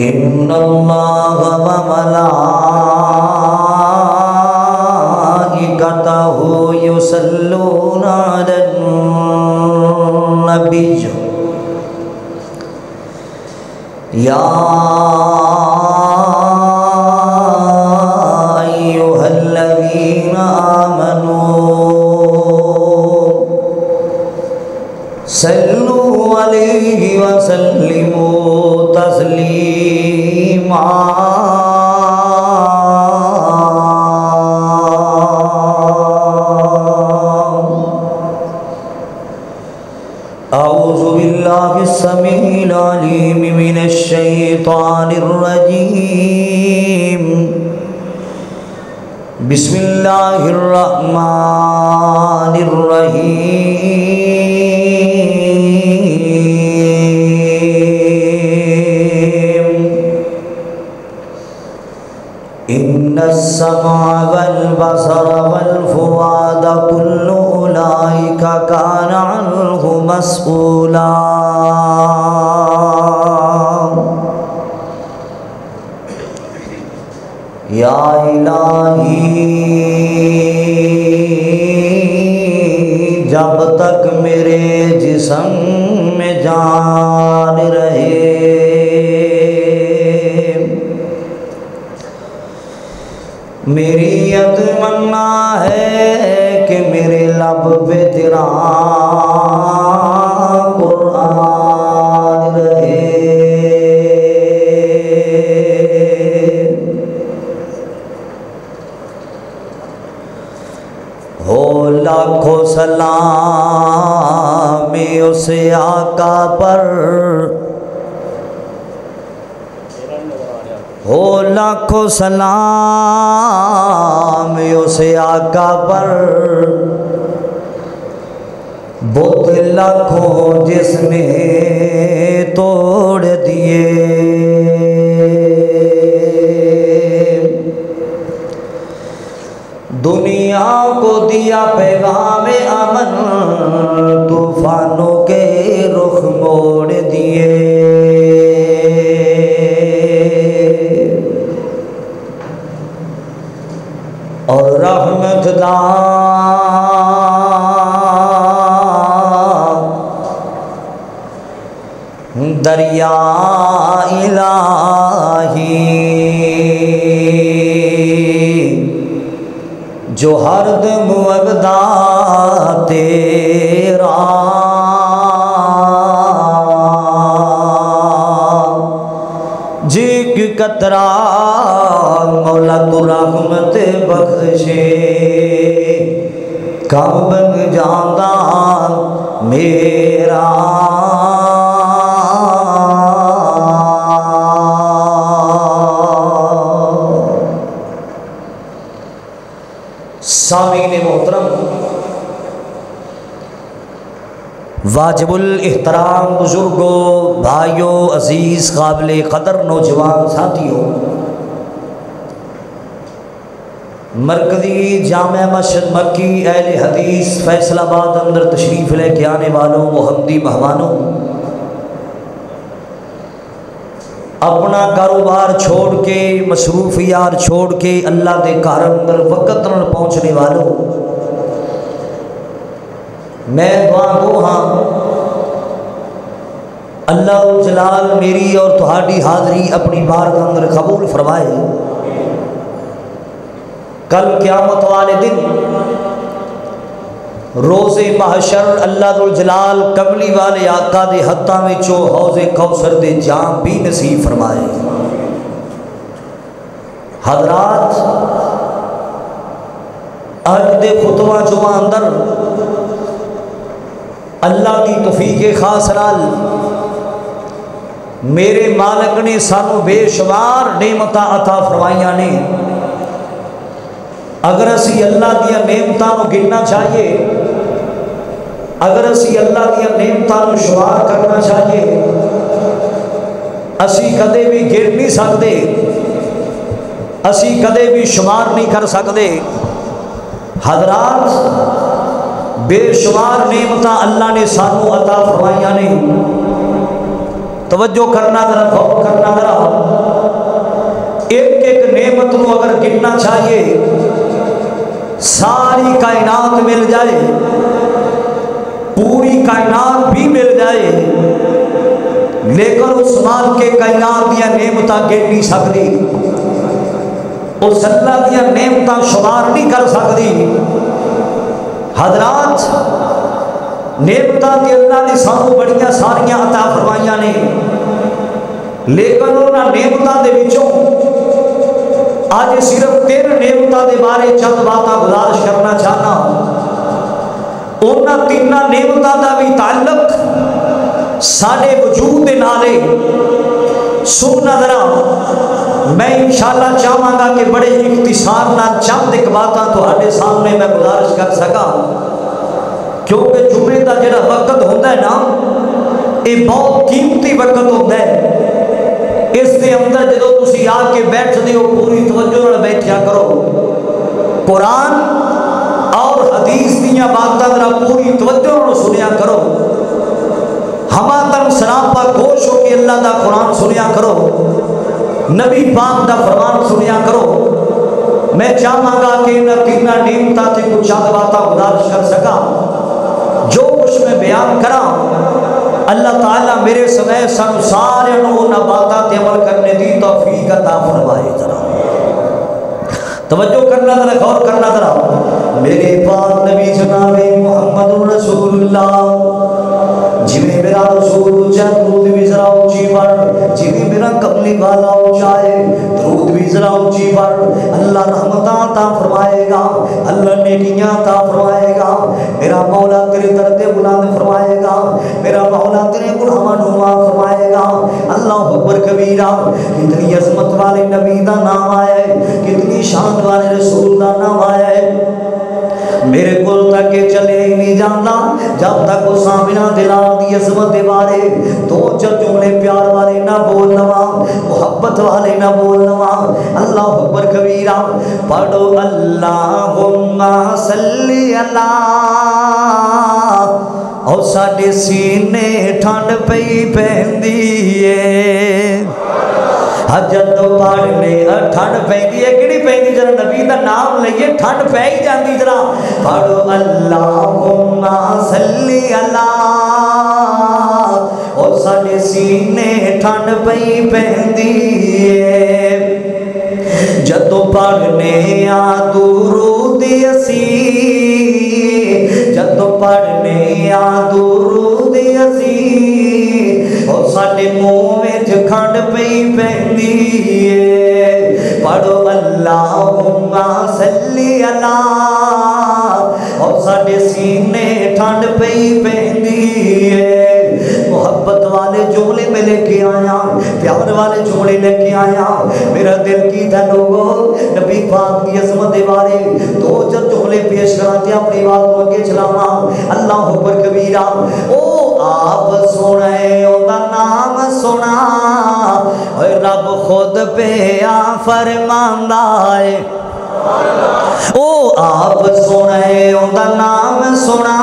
ان اللہ و ملائکتہ یصلون علی النبی یا ایھا الذین آمنوا صلوا علیہ وسلموا تسلیما اعوذ باللہ السمیع العلیم من الشیطان الرجیم بسم اللہ الرحمن الرحیم ان السمع والبصر والفؤاد كل اولئک کان عنہ مسئولا یا الہی جب تک میرے جسم میں جان رہے میری تمنا ہے کہ میرے لب پہ تیرا قرآن رہے ہو لاکھوں سلام اس آقا پر ہو لاکھوں سلام اس آقا پر بت لاکھوں جس نے توڑ دیے دنیا کو دیا پیغام امن طوفانوں کے رخ موڑ دیے اور رحمت دریا الہی جو ہر دم وگدا تیرا جگ قطرہ مولا تو رحمت بخشے کب بن جاندہ میرا سامعین محترم واجب الاحترام بزرگوں بھائیوں عزیز قابل قدر نوجوان ساتھیوں مرکزی جامع مسجد مکی اہل حدیث فیصل آباد اندر تشریف لے کے آنے والوں محمدی مہمانوں اپنا کاروبار چھوڑ کے مصروفیات چھوڑ کے اللہ دے گھر اندر وقت نال پہنچنے والوں میں دعا گو ہاں اللہ جلال میری اور تہاڈی حاضری اپنی بارگاہ اندر قبول فرمائے کل قیامت والے دن روز محشر اللہ ذوالجلال کملی والے آقا دے ہتھاں وچوں حوض کوثر دے جام بھی نصیب فرمائے حضرات اج دے خطبہ جمعہ اندر اللہ کی توفیق خاص نال میرے مالک نے سانو بے شمار نعمتاں عطا فرمائیاں نے اگر اسی اللہ دیا نعمتاں نو گننا چاہیے اگر اسی اللہ دیا نعمتاں نو شمار کرنا چاہیے اسی کدے بھی گر نہیں سکتے اسی کدے بھی شمار نہیں کر سکتے حضرات بے شمار نعمتاں اللہ نے سانو عطا فرمائیاں نے توجہ کرنا ذرا غور کرنا ذرا گننا چاہیے، ساری کائنات مل جائے، پوری کائنات بھی مل جائے، لیکن اس مال کے کائنات دیا نعمتاں گن نہیں سکتی، اس اللہ دیا نعمتاں شمار نہیں کر سکتی۔ حضرات نعمتاں تے اللہ نے سانو بڑیاں ساریاں عطا فرمائیاں نے، لیکن انہاں نعمتاں دے وچوں آج صرف 3 نعمتاں دے بارے چند باتاں گزارش کرنا چاہنا۔ انہاں 3 نعمتاں دا بھی تعلق ساڈے وجود دے نالے سننا ذرا میں انشاءاللہ چاہاں گا کہ بڑے اختصار نال چند ایک باتاں تہاڈے سامنے میں گزارش کر سکاں، کیونکہ جمعے دا جڑا وقت ہوتا ہے نا یہ بہت قیمتی وقت ہوتا ہے، اس دے اندر جدو تسی آ کے بیٹھ دیو پوری توجہ نال بیٹھیا کرو، قرآن اور حدیث دیاں باتاں ذرا پوری توجہ نال سنیا کرو، ہما تن سراپا گوش ہو کے اللہ دا قرآن سنیا کرو، نبی پاک دا فرمان سنیا کرو۔ میں چاہاں گا کہ انہاں 3 نعمتاں تے کچھ چند باتاں گزارش کر سکاں، جو کچھ میں بیان کراں اللہ تعالیٰ میرے سمے سن سارے انہاں باتاں تے عمل کرنے دی توفیق عطا فرمائے۔ ذرا توجہ کرنا ذرا غور کرنا ذرا، میرے پاک نبی جناب محمد رسول اللہ جی میرا رسول اونچا درود بھی ذرا اونچی پڑھ، جی میرا کملی والا اونچا ہے درود بھی ذرا اونچی پڑھ۔ اللہ رحمتاں عطا فرمائے گا، اللہ نیکیاں عطا فرمائے گا، میرا مولا تیرے درد بلند فرمائے گا، میرا مولا تیرے گناہاں نو معاف فرمائے گا۔ اللہ اکبر کبیرہ، کتنی عظمت والے نبی دا نام آیا ہے، کتنی شان والے رسول دا نام آیا ہے، میرے کل تک چلے ہی نہیں جانا جب تک وہ سامنا دلا دی عظمت دے بارے 2-4 جملے پیار والے نہ بول لوا، محبت والے نہ بول لوا۔ اللہ اکبر کبیرہ، پڑھو اللہم صلی اللہ، اور ساڈے سینے ٹھنڈ پئی پیندی ہے، جدو پڑھنے ٹھنڈ پیندی ہے، کیڑی پیندی جڑا نبی دا نام لئیے ٹھنڈ پہ ہی جاندی۔ ذرا پڑھو اللہم صلی اللہ، اور ساڈے سینے ٹھنڈ پئی پیندی ہے، جدو پڑھنے آ درود اسی، جدو پڑھنے آ درود اسی، اور ساڈے منہ وچ کھنڈ پئی پیندی ہے۔ پڑھو اللہم صلی اللہ، اور ساڈے سینے ٹھنڈ پئی پیندی ہے۔ محبت والے جملے میں لے کے آیا، پیار والے جملے لے کے آیا، میرا دل کی تھا لوگو نبی پاک کی عظمت دے بارے 2-4 جملے پیش کراتے اپنی بات کو کے چلاواں۔ اللہ اکبر کبیرہ، او آپ سنے او دا نام سنا، اے رب خود پہ آ فرماندا ہے، او آپ سنے او دا نام سنا،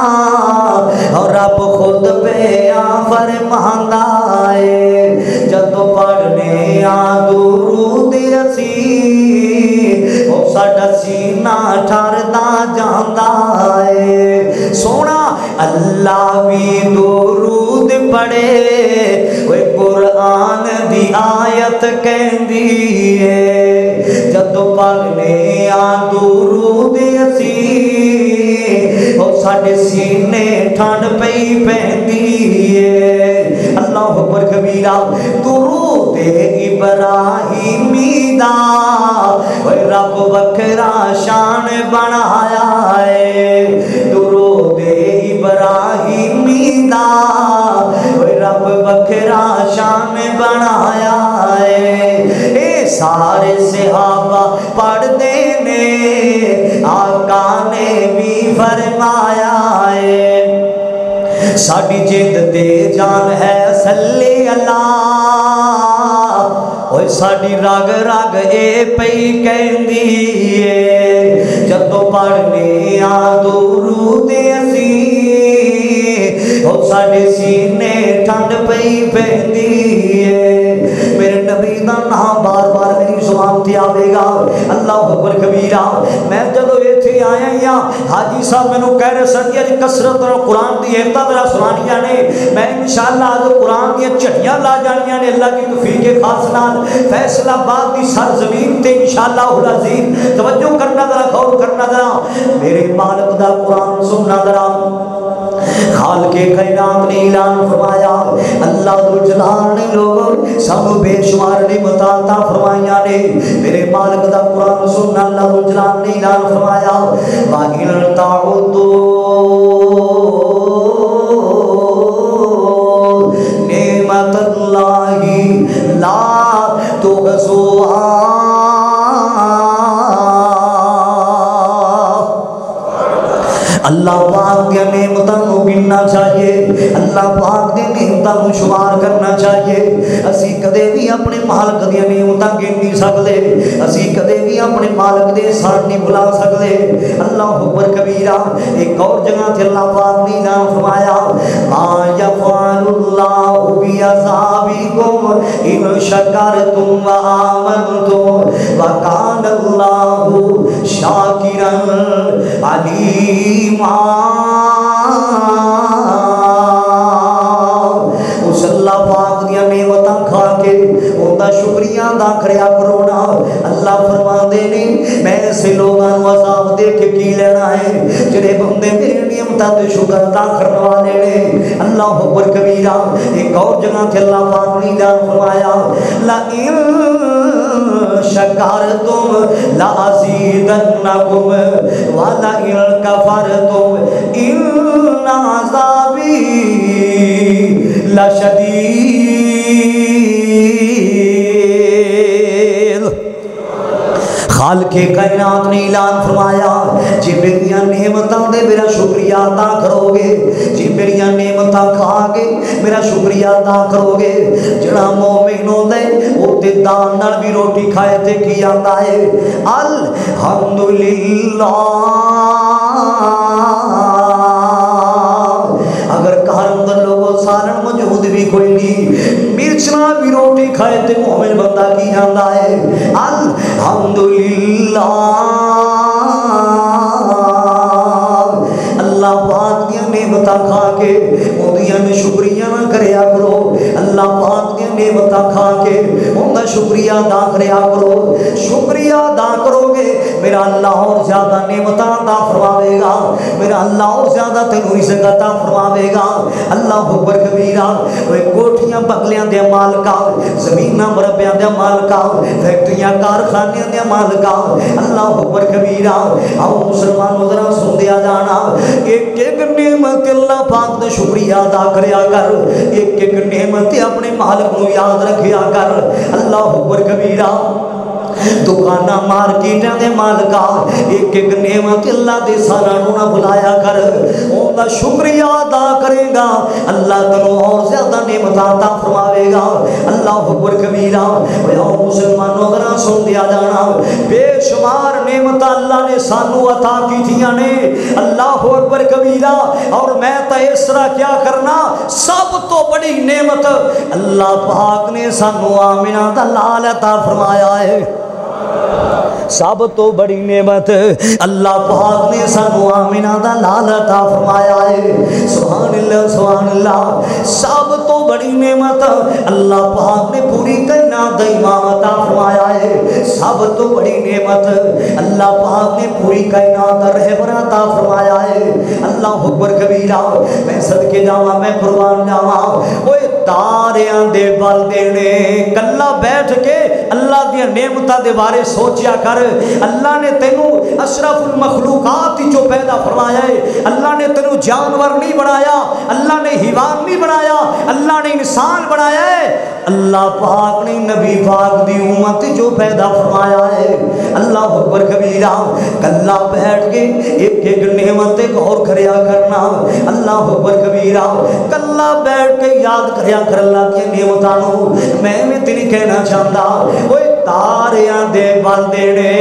اور رب خود پہ آ فرماندا ہے، جدو پڑھنے آ درود اسی، او ساڈا سینہ ٹھردا جاندا ہے۔ سونا اللہ بھی درود پڑھے، اوے قرآن دی آیت کہندی ہے، جدو پڑھنے آ درود اسی، او ساڈے سینے ٹھنڈ پئی پیندی ہے۔ اللہ اکبر کبیرہ، درود ابراہیمی دا اوے رب وکھرا شان بنایا ہے، درود ابراہیمی دا اوے رب وکھرا شان بنایا ہے۔ اے سارے صحابہ پڑھ دینے، آقا نے بھی فرمایا ہے، ساڑی جد تے جان ہے صلی اللہ، اوہ ساڑی راگ راگ اے پئی کہندی ہے، جدو پڑھنے آ درود اسی، اوہ ساڑے سینے ٹھنڈ پئی پیندی ہے۔ میرے نبی دا نام بار بار میری زبان تے آوے گا، اللہ اتنے آیا ہی ہاں حاجی صاحب مینوں کہہ رہے سن کہ کثرت اور قرآن دی ایتاں ذرا سنانیاں نے میں انشاءاللہ اج قرآن دی چٹیاں لا جانیاں نے اللہ کی توفیق خاص نال فیصل آباد دی سرزمین تے انشاءاللہ العزیز توجہ کرنا ذرا غور کرنا ذرا میرے مالک دا قرآن سننا ذرا خالق کائنات نے اعلان فرمایا اللہ ذوالجلال نے لوگوں سب بے شمار نعمتاں عطا فرمائیاں نے میرے مالک دا قرآن سننا اللہ ذوالجلال نے اعلان فرمایا وَإِن تَعُدُّوا نِعْمَتَ اللَّهِ لَا تُحْصُوهَا اللہ پاک دے نعمتاں نو گننا چاہیے اللہ پاک دے نعمتاں نو شمار کرنا چاہیے اسی کدے بھی اپنے مالک دی نعمتاں گن نہیں سکدے اسی کدے بھی اپنے مالک دے احسان نہیں بھلا سکدے اللہ اکبر کبیرہ ایک اور جگہ تے اللہ پاک نے اعلان فرمایا ما یفعل اللہ بعذابکم ان شکرتم وآمنتم وکان اللہ شاکرا علیم اس اللہ پاک دیا نعمتاں کھا کے اوندا شکریہ ادا کریا کرو نا اللہ فرماندے نے میں ایسے لوگاں نوں عذاب دے کے کی لینا ہے جڑے بندے میری نعمتاں تے شکر ادا کرنے والے نے اللہ اکبر کبیرہ ایک اور جگہ تے اللہ پاک نے اعلان فرمایا لا ان شکرتم لازیدنکم ولئن کفرتم ان عذابی لشدید خالق کائنات نے اعلان فرمایا جی میری نعمتاں دے میرا شکریہ ادا کرو گے جی میری نعمتاں کھا کے میرا شکریہ ادا کرو گے جڑا مومن ہوندا ہے او تے دان نال بھی روٹی کھائے تے کی آندا ہے الحمدللہ اگر گھر اندر لوگوں سالن موجود بھی کوئی نہیں مرچنا بھی روٹی کھائے تے مومن بندہ کی جاندا ہے الحمدللہ اللہ پاک دی نعمتاں کھا کے اودیاں شکریہ نہ کریا کرو اللہ پاک دی نعمتاں کھا کے اوندا شکریہ ادا کریا کرو شکریہ ادا کرو گے میرا اللہ اور زیادہ نعمتاں عطا فرماوے گا میرا اللہ اور زیادہ تینوں رزق عطا فرماوے گا اللہ اکبر کبیرہ اوے کوٹھیاں بنگلیاں دے مالکا زمیناں مربیاں دے مالکا فیکٹریاں کارخانیاں دے مالکا اللہ اکبر کبیرہ آؤ مسلمانوں ذرا سن دیا جانا ایک ایک نعمت اللہ پاک دا شکریہ ادا کریا کر ایک ایک نعمت اپنے مالک نو یاد رکھیا کر اللہ اکبر کبیرہ دکانہ مارکیٹاں دے مالکا ایک ایک نعمت اللہ دے سارا نہ بلایا کر اون دا شکریہ ادا کرے گا اللہ تینوں اور زیادہ نعمت عطا فرماوے گا اللہ اکبر کبیرہ او مسلمانوں ذرا سن دیا جانا بے شمار نعمت اللہ نے سانو عطا کیتیاں نے اللہ اکبر کبیرہ اور میں تے اس طرح کیا کرنا سب تو بڑی نعمت اللہ پاک نے سانو آمنہ دا لال عطا فرمایا ہے سب تو بڑی نعمت اللہ پاک نے سانو آمنہ دا لال عطا فرمایا ہے سبحان اللہ سب تو بڑی نعمت اللہ پاک نے پوری کائنات دا امام عطا فرمایا ہے سب تو بڑی نعمت اللہ پاک نے پوری کائنات دا رہبر عطا فرمایا ہے اللہ اکبر کبیرہ میں صدقے جاواں میں قربان جاواں اوے تاریاں دے بل دینے کلا بیٹھ کے اللہ دی نعمتاں دے بارے سوچیا کر اللہ نے تینوں اشرف المخلوقات جو پیدا فرمایا ہے اللہ نے تینوں جانور نہیں بنایا اللہ نے حیوان نہیں بنایا اللہ نے انسان بنایا ہے اللہ پاک نے نبی پاک دی امت جو پیدا فرمایا ہے اللہ اکبر کبیرہ کلا بیٹھ کے ایک ایک نعمت غور کریا کرنا اللہ اکبر کبیرہ کلا بیٹھ کے یاد کریا کر اللہ کی نعمتاں نو میں تینوں کہنا چاہتا اوے تاریاں دے بل دینے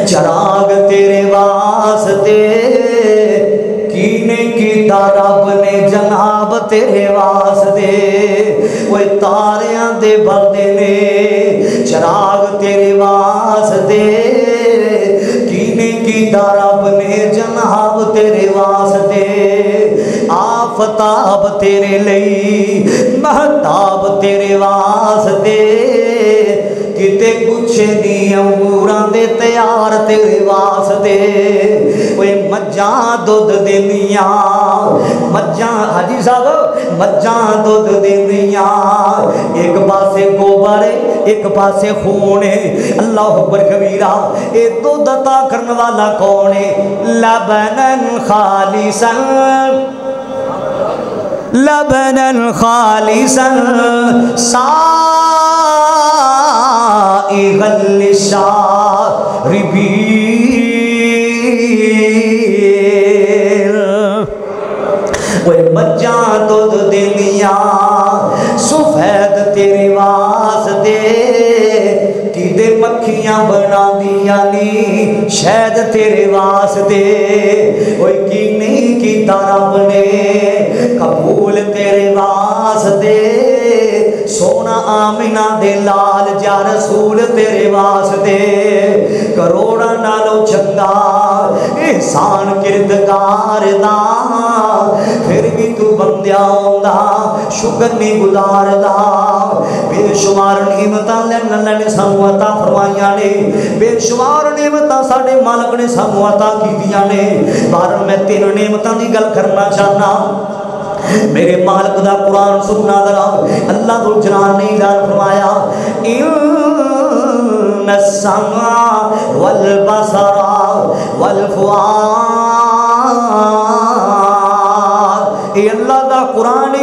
چراغ تیرے واسطے کینے کیتا رب نے جناب تیرے واسطے وہ تاریاں دے بل دینے چراغ تیرے واسطے کینے کیتا رب نے جناب تیرے واسطے، آفتاب تیرے لئی، مہتاب تیرے واسطے، کتے گچھے دی انگوراں دے تیار تیرے واسطے، اوے مجھاں دودھ دیندیاں، مجھاں حاجی صاحب مجھاں دودھ دیندیاں، ایک پاسے گوبر ایک پاسے خون ہے، اللہ اکبر کبیرہ، اے دودھ عطا کرنے والا کون ہے؟ لبنن خالصا لبنن خالصا سائغا للشاربین، وہ مجھاں دودھ دیندیاں سفید تیرے واسطے، کیدے مکھیاں بنا دیا نی شہد تیرے واسطے، کوئی کی نہیں کیتا رب نے قبول تیرے واسطے، سونا آمینہ دے لال جا رسول تیرے واسطے، کروڑا نالو چنگا احسان کردگار دا، پھر بھی تو بندیا ہوندا شکر نہیں گزار دا، بے شمار نعمتاں نے سانو عطا فرمائیاں نے، بے شمار نعمتاں ساڈے مالک نے سانو عطا کیتیاں نے، بہرحال میں تین نعمتاں دی گل کرنا چاہنا، میرے مالک دا قرآن سننا ذرا، اللہ ذو الجلال نے اعلان فرمایا ان السمع والبصر والفؤاد، اے اللہ دا قرآن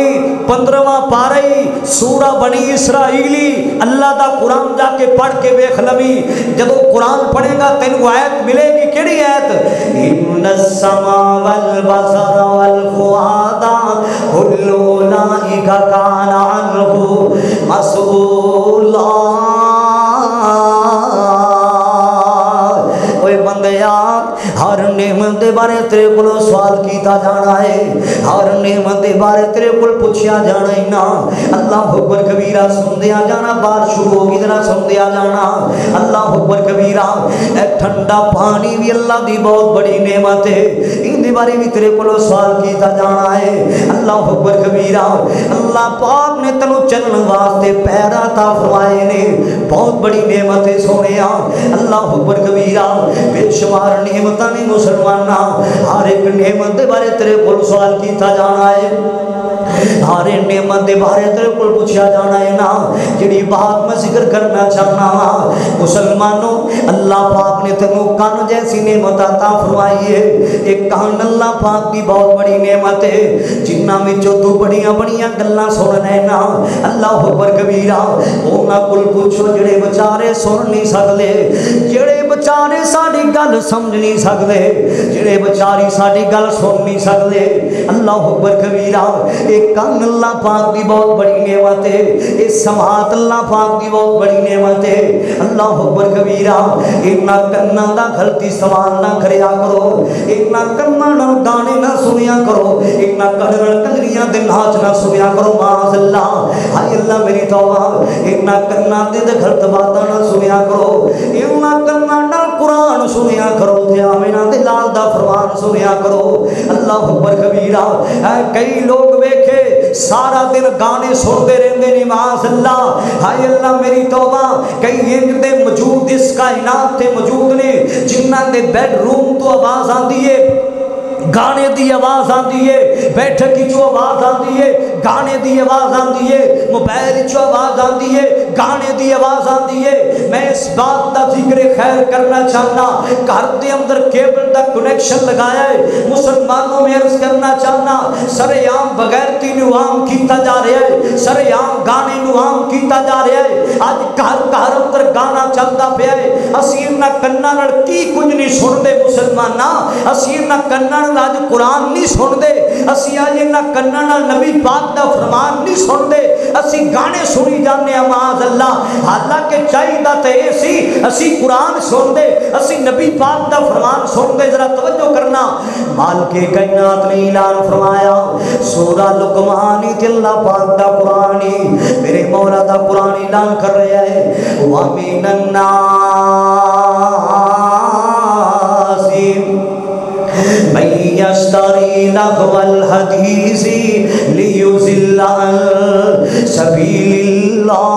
15واں پارہ سورہ بنی اسرائیلی، اللہ دا قرآن جا کے پڑھ کے ویکھ لوی، جدو قرآن پڑھے گا تینو آیت ملے گی، کیڑی آیت؟ ان السمع والبصر والفؤاد کل اولئک کان عنہ مسئولا، اوے بندیا ہر نعمت دے بارے تیرے کولوں سوال کیتا جانا ہے، ہر نعمت دے بارے تیرے کول پوچھیا جانا ہے نا، اللہ اکبر کبیرہ، سندیا جانا، بار شروع ہوگی ذرا سندیا جانا، اللہ اکبر کبیرہ، اے ٹھنڈا پانی بھی اللہ دی بہت بڑی نعمت ہے، ان دے بارے بھی تیرے کولوں سوال کیتا جانا ہے، اللہ اکبر کبیرہ، اللہ پاک نے تینوں چلن واسطے پیر عطا فرمائے نے، بہت بڑی نعمت ہے سونیا، اللہ اکبر کبیرہ، بے شمار نعمتاں نے مسلمانہ، ہر ایک نعمت دے بارے تیرے کول سوال کیتا جانا ہے، ہر نعمت دے بارے تیرے کول پوچھا جانا ہے نا، جڑی بات میں ذکر کرنا چاہنا ہاں مسلمانوں، اللہ پاک نے تینوں کان جیسی نعمت عطا فرمائی ہے، ایک کان اللہ پاک کی بہت بڑی نعمت ہے، جنہ وچوں تو بڑیاں بڑیاں گلاں سن رہے نا، اللہ اکبر کبیرہ، انہاں کول پوچھو جڑے بیچارے سن نہیں سکدے، جڑے بیچارے ساڈی گل سمجھ نہیں سکدے، جڑے بیچاری ساڈی گل سن نہیں سکدے، اللہ اکبر کبیرہ، ایک کان اللہ پاک دی بہت بڑی نعمت ہے، ایک سماعت اللہ پاک دی بہت بڑی نعمت ہے، اللہ اکبر کبیرہ، اینا کناں دا غلطی استعمال نہ کریا کرو، اینا کناں نال گانے نہ سنیا کرو، اینا کناں کنجریاں دے ناچ نہ سنیا کرو، معاذ اللہ، ہائے اللہ میری توبہ، اینا کناں دے غلط باتاں نہ سنیا کرو، اینا کناں نال قرآن سنیا کرو، تے آمینہ دے لال دا فرمان سنیا کرو، اللہ اکبر کبیرہ، کئی لوگ ویکھے سارا دن گانے سنتے رہندے نے، معاذ اللہ، ہائے اللہ میری توبہ، کئی انج دے موجود اس کائنات تے موجود نے جنہاں دے بیڈ روم تو آواز آندی ہے، گانے دی آواز آندی ہے، بیٹھک کی جو آواز آندی ہے گانے دی آواز آندی ہے، موبائل جو آواز آندی ہے گانے دی آواز آندی ہے، میں اس بات دا ذکر خیر کرنا چاہنا، گھر دے اندر کیبل دا کنیکشن لگایا ہے، مسلمانوں میں عرض کرنا چاہنا، سرے عام بغیرتی نو عام کیتا جا رہا ہے، سرے عام گانے نو عام کیتا جا رہا ہے، آج گھر اندر گانا چلتا پیا ہے، اسی انہاں کناں نال کی کچھ نہیں سنتے مسلماناں، اسی انہاں کناں آج قرآن نہیں سن دے، اسی آج انہاں کناں نال نبی پاک دا فرمان نہیں سن دے، اسی گانے سنی جانے ہیں معاذ اللہ، حالانکہ چاہیے تے اسی اسی قرآن سن دے، اسی نبی پاک دا فرمان سن دے، ذرا توجہ کرنا، مالک کائنات نے اعلان فرمایا سورہ لقمان تے اللہ پاک دا قرآن، میرے مولا دا قرآن اعلان کر رہا ہے وَمِنَ النَّاسِ یشتری لغو الحدیث لیضل عن سبیل اللہ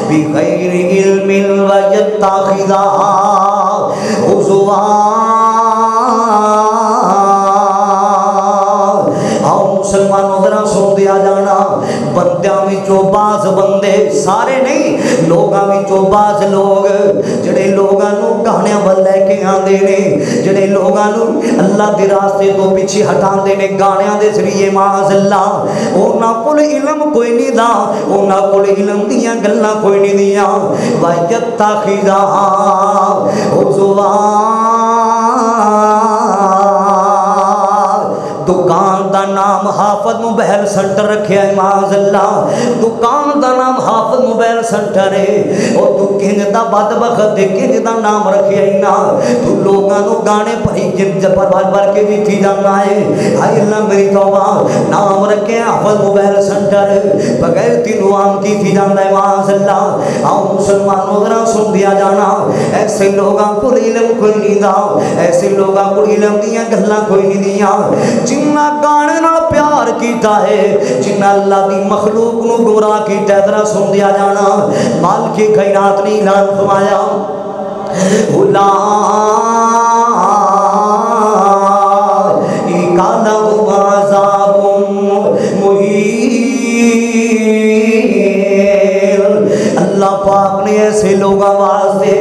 بغیر علم ویتخذها ہزوا۔ آؤ مسلمانوں ذرا سن دیا جانا، بندیاں وچوں بعض بندے، سارے نہیں، لوگاں وچوں بعض لوگ جڑے لوگاں نو گانیاں ول لے کے آندے نے، جڑے لوگاں نو اللہ دے راستے تو پیچھے ہٹاندے نے گانیاں دے ذریعے، معاذ اللہ، انہاں کول علم کوئی نہیں دا، انہاں کول علم دیاں گلاں کوئی نہیں دیاں، وَيَتَّخِذَهَا هُزُوًا۔ دکان دا نام حافظ موبائل سنٹر رکھیا ہے، معاذ اللہ، دکان دا نام حافظ موبائل سنٹر ہے، اور تو کنج دا بدبخت کنج دا نام رکھیا ہے نا، تو لوگاں نو گانے پڑھی جن پر بھر کے بھی تھی جانا ہے، ہائے اللہ میری توبہ، نام رکھے حافظ موبائل سنٹر، بغیر تینوں عام کی تھی جانا ہے، معاذ اللہ۔ آؤ مسلمانوں ذرا سن دیا جانا، ایسے لوگاں کو علم کوئی نہیں دا، ایسے لوگاں کو علم دیاں گلاں کوئی نہیں دیاں، جنہ گانے نال پیار کیتا ہے، جنہ اللہ دی مخلوق نو گمراہ کیتا ہے، ذرا سن دیا جانا، مالک کائنات نے اعلان فرمایا اولئک لہم عذاب مہین۔ اللہ پاک نے ایسے لوگوں واسطے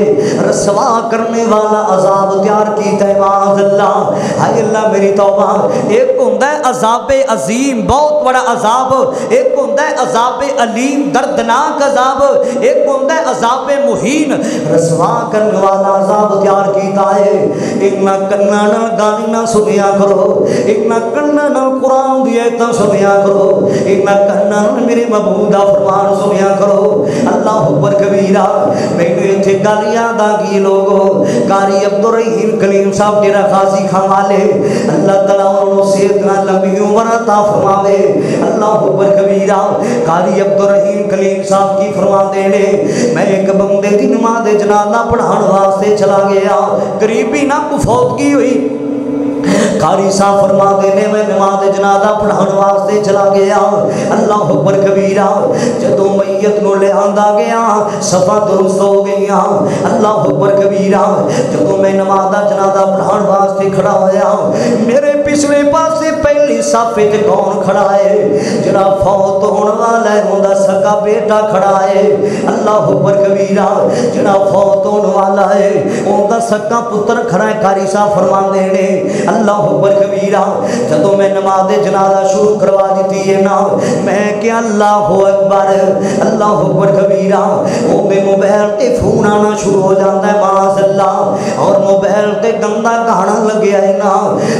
رسوا کرنے والا عذاب تیار کیتا ہے، معاذ اللہ۔ ہائے اللہ میری توبہ، ایک ہوندہ ہے عذاب عظیم، بہت بڑا عذاب، ایک ہوندہ ہے عذاب علیم، دردناک عذاب، ایک ہوندہ ہے عذاب مہین، رسوا کرنے والا عذاب تیار کیتا ہے۔ ایک نہ کننا نہ گانے نہ سنیا کرو، ایک نہ کننا نہ قرآن دی آیتاں سنیا کرو، ایک نہ کننا نہ میرے محبوب دا فرمان سنیا کرو۔ اللہ اکبر کبیرہ، میں نے تھے گل یاد آ گئی لوگوں، قاری عبدالرحیم کلیم صاحب ڈیرہ غازی خان والے، اللہ تعالیٰ انہوں سے اتنا لمبی عمر عطا فرماوے، اللہ اکبر کبیرہ۔ قاری عبدالرحیم کلیم صاحب کی فرما دینے، میں ایک بندے دی نماز جنازہ پڑھان واسطے چلا گیا، قریبی نہ کو فوتگی ہوئی، قاری صاحب فرما دینے میں نماز جنازہ پڑھان واسطے چلا گیا، اللہ اکبر کبیرہ۔ جدوں میت نو لے آندا گیا صفا درست ہو گیا، اللہ اکبر کبیرہ۔ جدوں میں نماز جنازہ پڑھان واسطے کھڑا ہویا، میرے پچھلے پاسے پہلی صف تے کون کھڑا ہے؟ جڑا فوت ہونے والا ہے اوندا سکا بیٹا کھڑا ہے، اللہ اکبر کبیرہ۔ جڑا فوت ہونے والا ہے اوندا سکا پتر کھڑا ہے، قاری صاحب فرما دینے، اللہ اکبر کبیرہ۔ جدوں میں نماز جنازہ شروع کروا دیتی ہے نا، میں کہ اللہ اکبر، اللہ اکبر کبیرہ، اوندے موبائل تے فون آنا شروع ہو جاتا ہے، معاذ اللہ، اور موبائل تے گندا گانا لگیا ہے نا،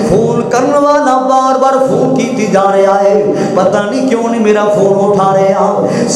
فون کرنے والا بار بار فون کیتی جا رہا ہے، پتہ نہیں کیوں نہیں میرا فون اٹھا رہا،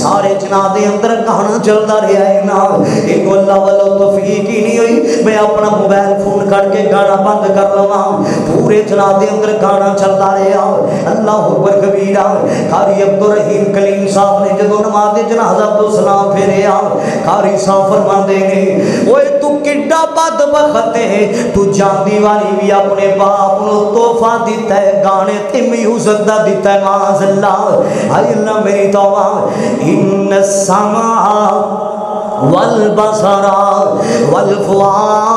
سارے جنازے اندر گانا چلتا رہا ہے نا، ایک اللہ والا توفیق ہی نہیں ہوئی میں اپنا موبائل فون کر کے گانا بند کر لواں، پورے جنازے اندر گانا چلتا رہا، اللہ اکبر کبیرہ۔ قاری عبدالرحیم کلیم صاحب نے جدوں نماز جنازہ تو سلام پھیریا، قاری صاحب فرماندے نے، اوئے تو کڈا بدبخت ہے، تو جاندی والی بھی اپنے باپ نو تحفہ دیتا ہے، گانے تے میوزک دا دیتا ہے، معاذ اللہ۔ ہائے اللہ میری توبہ، ان السمع والبصر والفؤاد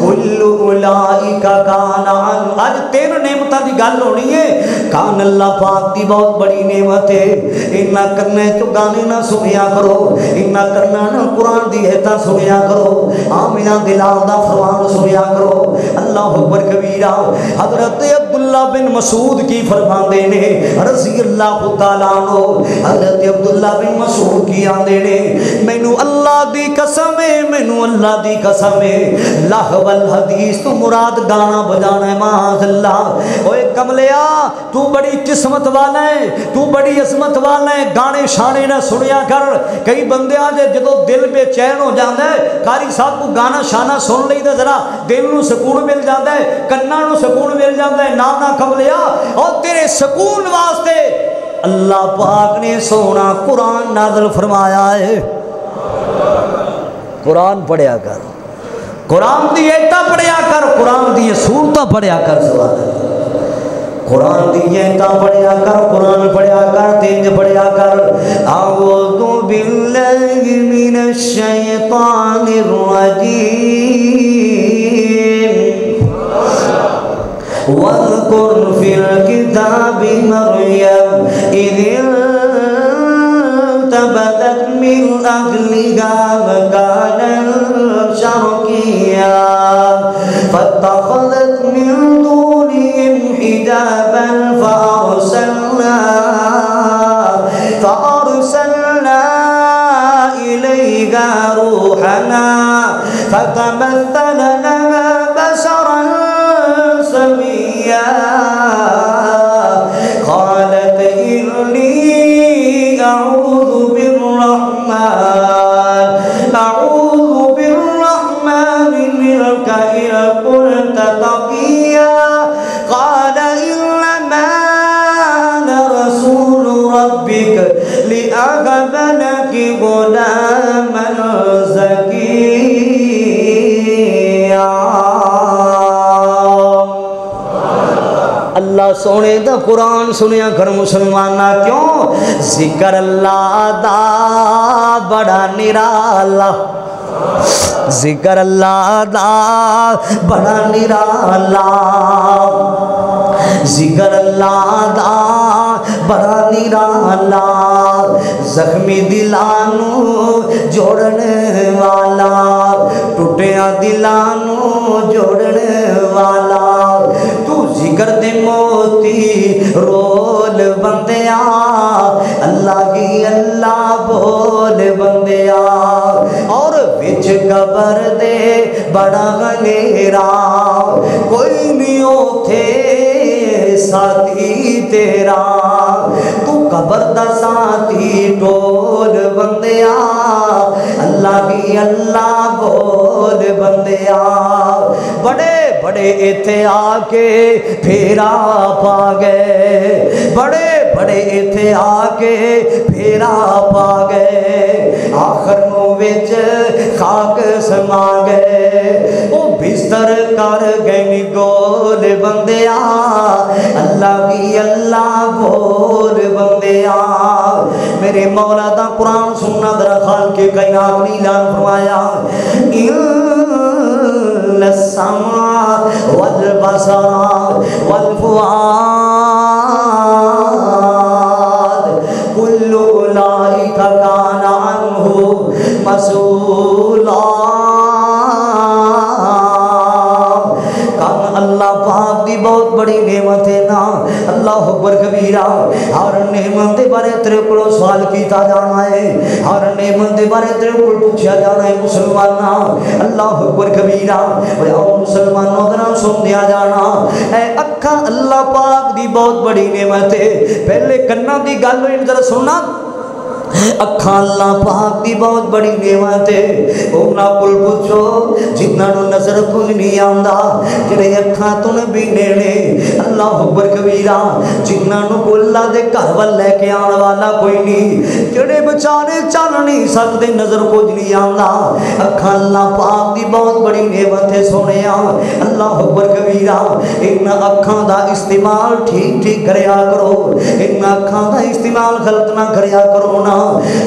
کل اولئک کان عنہ۔ آج تین نعمتاں دی گل ہونی ہے، کان اللہ پاک دی بہت بڑی نعمت ہے، انہاں کرنے تو گانے نہ سنیا کرو، انہاں کرنا نہ قرآن دی آیتاں سنیا کرو، آمینہ دلال دا فرمان سنیا کرو، اللہ اکبر کبیرہ۔ حضرت عبداللہ بن مسعود کی فرماندے نے رضی اللہ تعالیٰ عنہ، حضرت عبداللہ بن مسعود کی آندے نے، مینوں اللہ دی قسم ہے، مینوں اللہ دی قسم ہے، لہو الحدیث تو مراد گانا بجانا ہے، معاذ اللہ۔ اوے کملیا تو بڑی قسمت والا ہے، تو بڑی عظمت والا ہے، گانے شانے نہ سنیا کر۔ کئی بندے آجے جدو دل بے چین ہو جاندہ ہے، قاری صاحب کو گانا شانا سن لئی دے، ذرا دل نو سکون مل جاندہ ہے، کناں نو سکون مل جاندہ ہے، نہ کملیا، اور تیرے سکون واسطے اللہ پاک نے سونا قرآن نازل فرمایا ہے۔ قرآن پڑھیا کر، قرآن دی ایتاں پڑھیا کر، قرآن دی سورتاں پڑھیا کر، سبحان اللہ، قرآن دی ایتاں پڑھیا کر، قرآن پڑھیا کر، تینج پڑھیا کر، اعوذ باللہ من الشیطان الرجیم واذکر فی الکتاب مریم اذ انتبذت من اہلها مکانا شرقیا فاتخذت من دونهم حجابا فأرسلنا إليها روحنا فتمثل لها بشرا سويا قالت إني أعوذ بالرحمن منك إن كنت تقيا قال إنما أنا رسول ربك لأهب لك غلاما زكيا اللہ سونے دا قرآن سنیا کر مسلمانہ، کیوں؟ ذکر اللہ دا بڑا نرالا، ذکر اللہ دا بڑا نرالا، ذکر اللہ دا بڑا نرالا، زخمی دلانو جوڑنے والا، ٹوٹیاں دلانو جوڑنے والا، تو ذکر دے موتی رول بندیا، اللہ کی اللہ بول بندیا، اور وچ قبر دے بڑا غنیرا، کوئی نہیں اوتھے ساتھی تیرا، تو قبر دا ساتھی ٹول بندیا، اللہ کی اللہ بول بندیا، بڑے بڑے ایتھے آ کے پھیرا پا گئے، بڑے بڑے ایتھے آ کے پھیرا پا گئے، آخر نو وچ خاک سما گئے، وہ بستر کر گئے گول بندیا، اللہ کی اللہ بول بندیا، میرے مولا دا قرآن سننا در خال کے کائنات نے اعلان فرمایا، ان السماء والبصر والفؤاد كل اولئک کان عنہ مسئولا، اللہ پاک دی بہت بڑی نعمت ہے نا، اللہ اکبر کبیرہ، ہر نعمت دے بارے تیرے کو سوال کیتا جانا ہے، ہر نعمت دے بارے تیرے کو پوچھا جانا ہے مسلمانہ، اللہ اکبر کبیرہ، او مسلمانوں ذرا سن دیا جانا، اے اکھا اللہ پاک دی بہت بڑی نعمت ہے، پہلے کنا دی گل ہوئی ذرا سننا، اکھاں اللہ پاک دی بہت بڑی نعمت ہے، اونا کل پوچھو جنہاں نو نظر کوئی نہیں آندا، جڑے اکھاں تو نبی نیڑے، اللہ اکبر کبیرہ، جنہاں نو کو اللہ دے گھر وال لے کے آن والا کوئی نہیں، جڑے بچارے چل نہیں سکتے نظر کچھ نہیں آندا، اکھاں اللہ پاک دی بہت بڑی نعمت ہے سونیا، اللہ اکبر کبیرہ، ان اکھاں دا استعمال ٹھیک ٹھیک کریا کرو، ان اکھاں دا استعمال غلط نہ کریا کرو نا،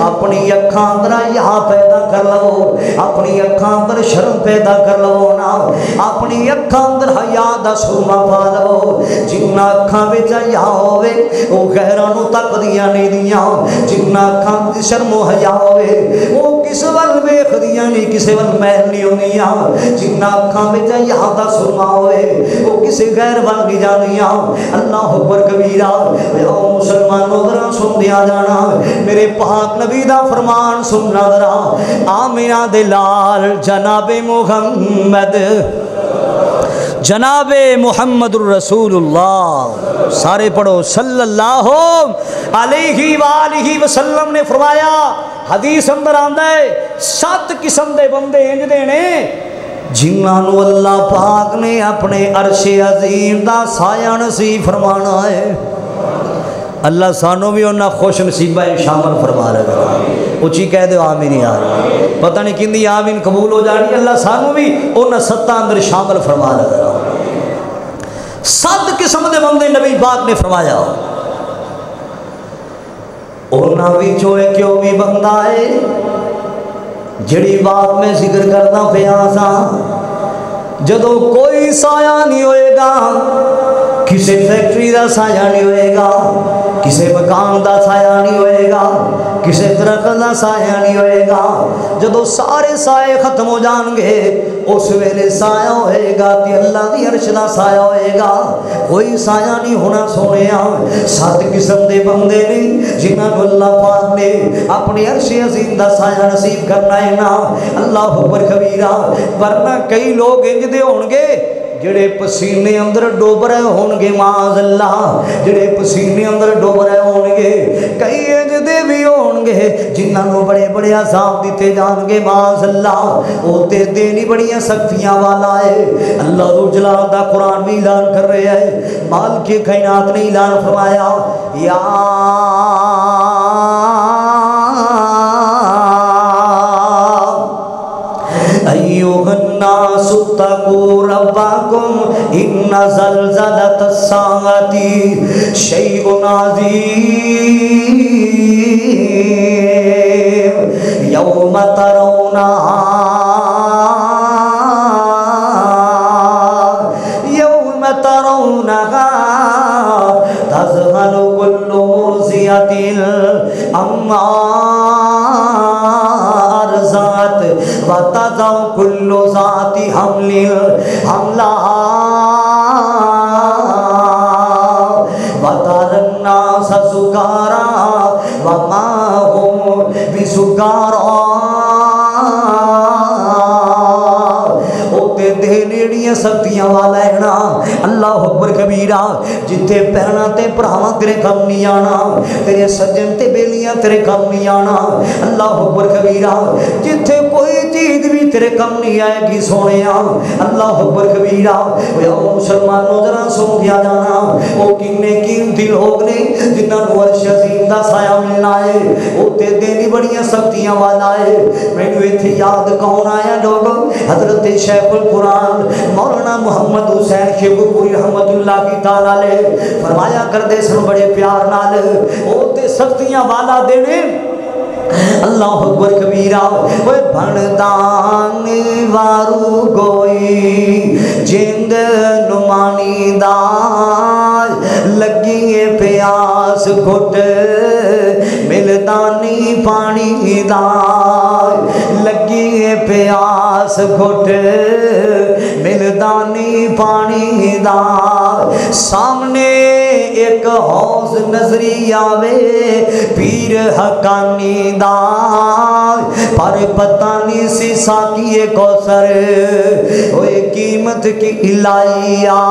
اپنی اکھاں اندر حیا پیدا کر لو، اپنی اکھاں اندر شرم پیدا کر لو نا، اپنی اکھاں اندر حیا دا سرما پا لو، جنہ اکھاں وچ حیا ہوے او غیراں نو تکدیاں نہیں دیاں، جنہ اکھاں وچ شرم و حیا ہوے او کس ول ویکھدیاں نہیں، کسے ول میل نہیں ہوندیاں، جنہ اکھاں وچ حیا دا سرما ہوے او کسے غیر ول نہیں جاندیاں، اللہ اکبر کبیرہ، او مسلمانوں ذرا سن دیا جانا، میرے پاک نبی دا فرمان سننا ذرا، آمینہ دے لال جناب محمد، جناب محمد الرسول اللہ، سارے پڑھو صلی اللہ علیہ وآلہ وسلم نے فرمایا، حدیث اندر آندہ ہے 7 قسم دے بندے انج دے نے جنہاں نو اللہ پاک نے اپنے عرش عظیم دا سایہ نصیب فرمانا ہے، اللہ سانو بھی انہاں خوش نصیبہ شامل فرما لگا، اچھی کہہ دو آمین یار، پتہ نہیں کندی آمین قبول ہو جانی، اللہ سانو بھی انہاں ستاں اندر شامل فرما لگا۔ 7 قسم دے بندے نبی پاک نے فرمایا، انہاں وچوں کیوں بھی بندہ ہے جڑی بات میں ذکر کرنا پیا سا، جدوں کوئی سایہ نہیں ہوئے گا، کسی فیکٹری دا سایہ نہیں ہوئے گا، کسی مکان دا سایہ نہیں ہوئے گا، کسی درخت دا سایہ نہیں ہوئے گا، جدوں سارے سائے ختم ہو جان گے اس ویلے سایہ ہوئے گا تے اللہ دی عرش دا سایہ ہوئے گا، کوئی سایہ نہیں ہونا سونیا۔ 7 قسم دے بندے نے جنہاں کو اللہ پاک نے اپنی عرش عظیم دا سایہ نصیب کرنا ہے نا، اللہ اکبر کبیرہ، ورنہ کئی لوگ انج دے ہون گے جڑے پسینے اندر ڈوب رہے ہون گے، معاذ اللہ، جڑے پسینے اندر ڈوب رہے ہون گے، کئی انج دے بھی ہون گے جنہاں نو بڑے بڑے عذاب دیتے جان گے، معاذ اللہ، وہ تے دینی بڑیاں سختیاں والا ہے۔ اللہ ذو جلال دا قرآن بھی اعلان کر رہے ہے، مالک کائنات نے اعلان فرمایا، یا ایوہ الناس اتقوا ربکم ان زلزلۃ الساعۃ شیء عظیم یوم ترونہا تذہل کل مرضعۃ عما ارضعت وتضع کل ذات حمل حملہا وتری الناس سکارا وما هم بسکارا، نیڑیاں سختیاں والا ہے نا، اللہ اکبر کبیرہ، جتھے پہنا تے پراواں تیرے کم نہیں آنا، تیرے سجن تے بیلیاں تیرے کم نہیں آنا، اللہ اکبر کبیرہ، جتھے کوئی چیز بھی تیرے کم نہیں آئے گی سونیا، اللہ اکبر کبیرہ۔ او مسلمانوں ذرا سن دیا جانا، وہ کنے قیمتی لوگ نے جنہاں نو عرش عظیم دا سایہ ملنا ہے، وہ تے دینی بڑیاں سختیاں والا ہے۔ مینوں ایتھے یاد کون آیا لوگ، حضرت شیخ القرآن مولانا محمد حسین شیخوپوری رحمت اللہ کی تعالی علیہ فرمایا کردے سن بڑے پیار نال، او تے سختیاں والا دینے، اللہ اکبر کبیرہ، وہ بھندان وارو گوئی جند نمانی دار لگی پیاس گھٹ ملدانی پانی دار لگی پیاس گھٹ ملدانی پانی دار، سامنے ایک حوض نظری آوے پیر حقانی دار، پر پتہ نہیں سی ساقی کوثر ہوئے قیمت کی الہیا،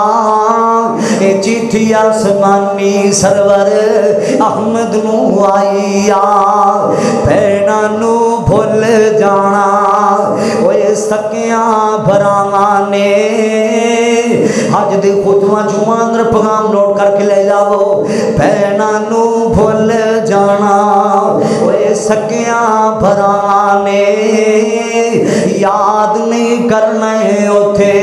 اے چیٹھی آسمانی سرور احمد نو آئیا، پینا نو بھول جانا ہوئے سکیاں بھرامانے، حج دے خطوہ جمعہ اندر پیغام نوٹ کر کے لے جاؤ، پینا نو بھول جانا ہوئے سکیاں بھرانے، یاد نہیں کرنا ہے اتھے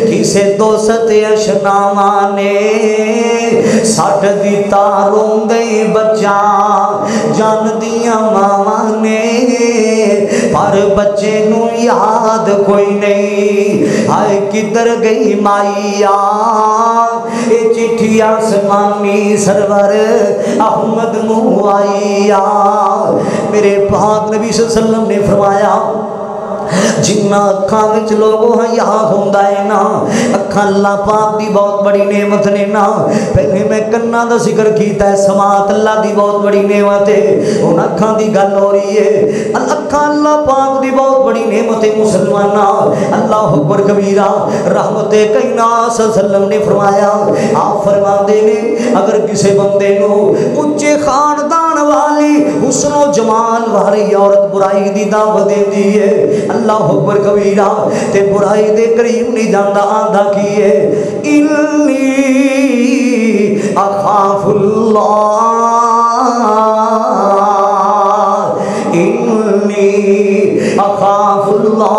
کسے دوست اشناوانے، ساٹھ دیتا روندے بچہ جان دیا مامانے، پر بچے نو یاد کوئی نہیں، آئے کدھر گئی مائیا، اے چٹھی آسمانی سرور احمد نو آئیا۔ میرے پاک نبی صلی اللہ علیہ وسلم نے فرمایا، جنہ اکھاں وچ لوگوں ہاں یہاں ہوندہ ہے نا، اکھاں اللہ پاک دی بہت بڑی نعمت نے نا، پہلے میں کنہ دا ذکر کیتا ہے، سماعت اللہ دی بہت بڑی نعمت ہے، ان اکھاں دی گل ہو رہی ہے، اکھاں اللہ پاک دی بہت بڑی نعمت ہے مسلمانہ، اللہ اکبر کبیرہ، رحمت کائنات صلی اللہ علیہ وسلم نے فرمایا، آپ فرماندے نے اگر کسی بندے نو اونچے خاندان والی حسن و جمال والی عورت برائی دی دعوت دیندی ہے، اللہ اکبر کبیرہ، تے برائی دے قریب نہیں جاندا، آندا کی ہے، انی اخاف اللہ اخاف اللہ،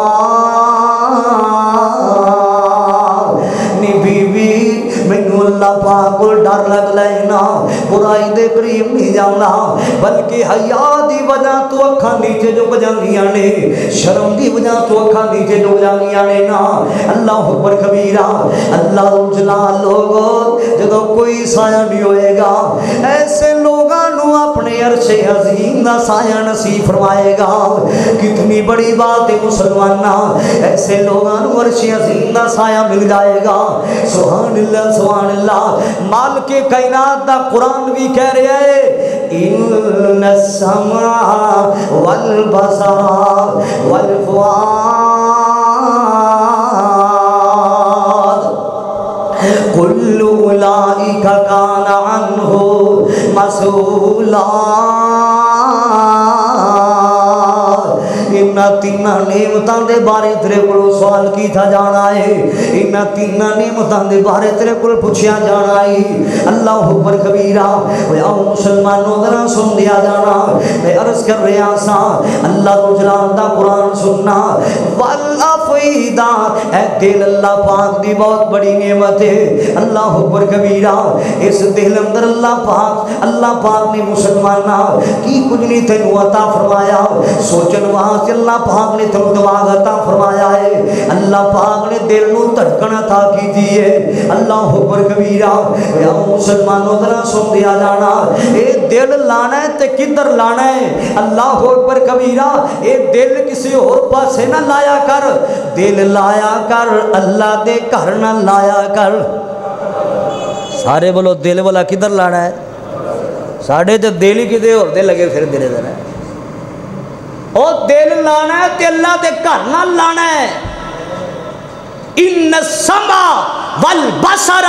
نی بیوی مینوں اللہ پاک کو ڈر لگ لینا، برائی دے قریب نہیں جانا، بلکہ حیا دی وجہ تو اکھاں نیچے جھک جاندیاں نے، شرم دی وجہ تو اکھاں نیچے جھک جاندیاں نے نا۔ اللہ اکبر کبیرہ۔ اللہ جلال لوگوں جدوں کوئی سایہ نہیں ہوئے گا، ایسے لوگاں نو اپنے عرش عظیم دا سایہ نصیب فرمائے گا۔ کتنی بڑی بات ہے مسلمانہ، ایسے لوگاں نو عرش عظیم دا سایہ مل جائے گا۔ سبحان اللہ سبحان اللہ۔ مالک کائنات دا قرآن بھی کہہ رہا ہے ان السمع والبصر والفؤاد کل اولئک کان عنہ مسئولا۔ انہاں تیناں نعمتاں دے بارے تیرے کول سوال کیتا جانا ہے، انہاں تیناں نعمتاں دے بارے تیرے کول پوچھیا جانا ہے۔ اللہ اکبر کبیرہ۔ او مسلمانوں ذرا سن لیا جانا، میں عرض کر رہا سا اللہ جلال دا قرآن سننا۔ والافئدہ، اے دل اللہ پاک دی بہت بڑی نعمت ہے۔ اللہ اکبر کبیرہ۔ اس دل اندر اللہ پاک نے مسلمانہ کی کچھ نہیں تینوں عطا فرمایا، سوچن وہاں سے اللہ پاک نے تینوں دماغ عطا فرمایا ہے، اللہ پاک نے دل نو دھڑکن عطا کی دی ہے۔ اللہ اکبر کبیرہ۔ یا مسلمانوں ذرا سن دیا جانا، اے دل لانا ہے تے کدھر لانا ہے؟ اللہ اکبر کبیرہ۔ اے دل کسی اور پاسے نہ لایا کر، دل لایا کر اللہ دے گھر نہ لایا کر۔ سارے بولو دل والا کدھر لانا ہے؟ ساڑھے تے دل ہی کدھر اور دل لگے پھر دل ادھر ہے۔ اور دل لانا ہے تے اللہ دے گھر نہ لانا ہے۔ ان السمع والبصر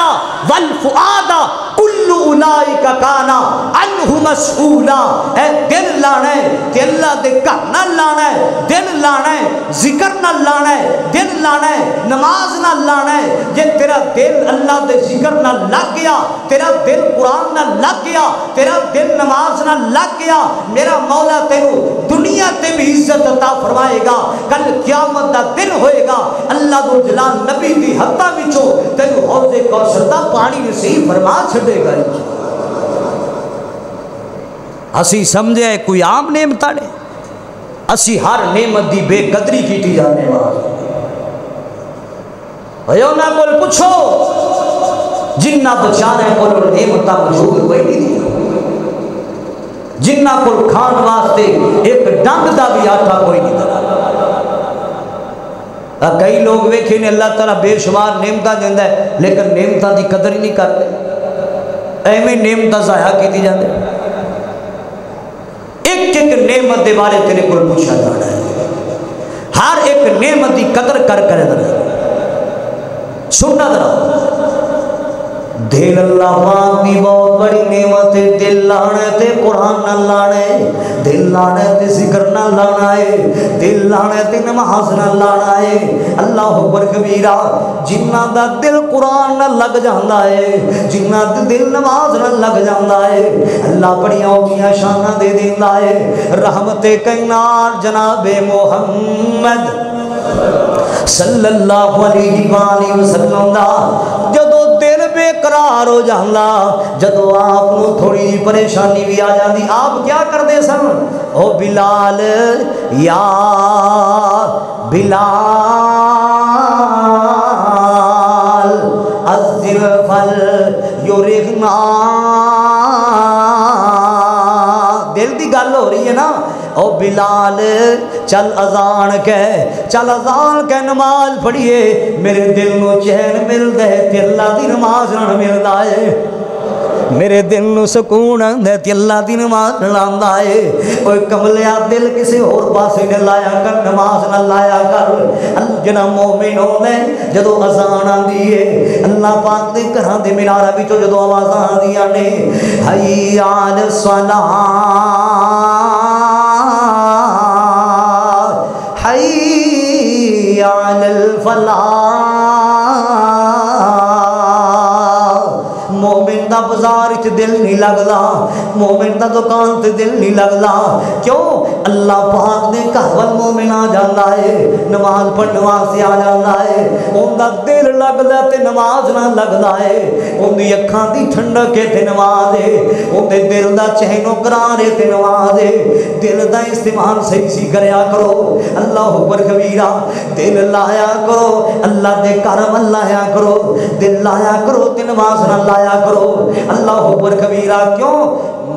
والفؤاد کل اولئک کان عنہ مسئولا۔ اے دل لانا ہے تے اللہ دے گھر نہ لانا ہے، دل لانا ہے ذکر نہ لانا ہے، دل لانا ہے نماز نہ لانا ہے۔ جے تیرا دل اللہ دے ذکر نہ لگ گیا، تیرا دل قرآن نہ لگ گیا، تیرا دل نماز نہ لگ گیا، میرا مولا تینوں دنیا تے بھی عزت عطا فرمائے گا، کل قیامت دا دن ہوئے گا، اللہ ذو جلال نبی دی حتہ وچوں تینوں حوض کوثر دا پانی نصیب فرما چھڑے گا۔ اسی سمجھے کوئی عام نعمت نے، اسی ہر نعمت دی بے قدری کیتی جانے والی۔ انہاں کول پوچھو جنہ بچانے کول نعمتاں موجود ہوئی نہیں دی، جنہ کول کھان واسطے ایک ڈنگ دا بھی آٹا کوئی نہیں دا۔ کئی لوگ ویکھے نے اللہ تعالیٰ بے شمار نعمتاں دیندا ہے لیکن نعمتاں دی قدر ہی نہیں کرتے، ایویں نعمتاں ضائع کیتی جاندے۔ ایک ایک نعمت دے بارے تیرے کول پوچھا جانا ہے، ہر ایک نعمت دی قدر کر کرے ذرا سننا ذرا۔ دل اللہ پاک دی بہت بڑی نعمت ہے، دل لانا تے قرآن نہ لانا ہے، دل لانا تے ذکر نہ لانا ہے، دل لانا تے نماز نہ لانا ہے۔ اللہ اکبر کبیرہ۔ جنہ دا دل قرآن نہ لگ جاندا ہے، جنہ دا دل نماز نہ لگ جاندا ہے، اللہ بڑیاں اونچیاں شاناں دے دیندا ہے۔ رحمت کائنات جناب محمد صلی اللہ علیہ وآلہ وسلم دا جدو دل بے قرار ہو جاندہ، جدو آپ نو تھوڑی پریشانی بھی آ جاندی، آپ کیا کر دے سن؟ او بلال یا بلال اذن فل یورغنا۔ دل دی گل ہو رہی ہے نا، او بلال چل اذان کہ نماز پڑھیے، میرے دل نو چین مل دے تے اللہ دی نماز نہ مل دائے، میرے دل نو سکون دے تے اللہ دی نماز نہ لاندا ہے۔ کوئی کملیا دل کسی اور پاسے نہ لایا کر، نماز نہ لایا کر۔ جنا مومن ہوندے جدو اذان آندی ہے، اللہ پاک دے گھراں دے میناراں وچوں جدو آوازاں آندیاں نے حی علی الصلاۃ حی علی الفلاح، مومن دا بازار وچ دل نہیں لگدا، مومن دا دکان تے دل نہیں لگدا، کیوں؟ اللہ پاک دے گھر ول مومن آ جاندا ہے، نماز پڑھن واسطے آ جاندا ہے، اون دا دل لگدا تے نماز نہ لگدا ہے، اون دی اکھاں دی ٹھنڈک تے نماز ہے، اون دے دل دا چہن و قرار تے نماز ہے۔ دل دا استعمال صحیح سی کریا کرو، اللہ اکبر کبیرہ، دل لایا کرو، اللہ دے کرم لایا کرو، دل لایا کرو تے نماز نہ لایا کرو، اللہ اکبر کبیرہ، کیوں؟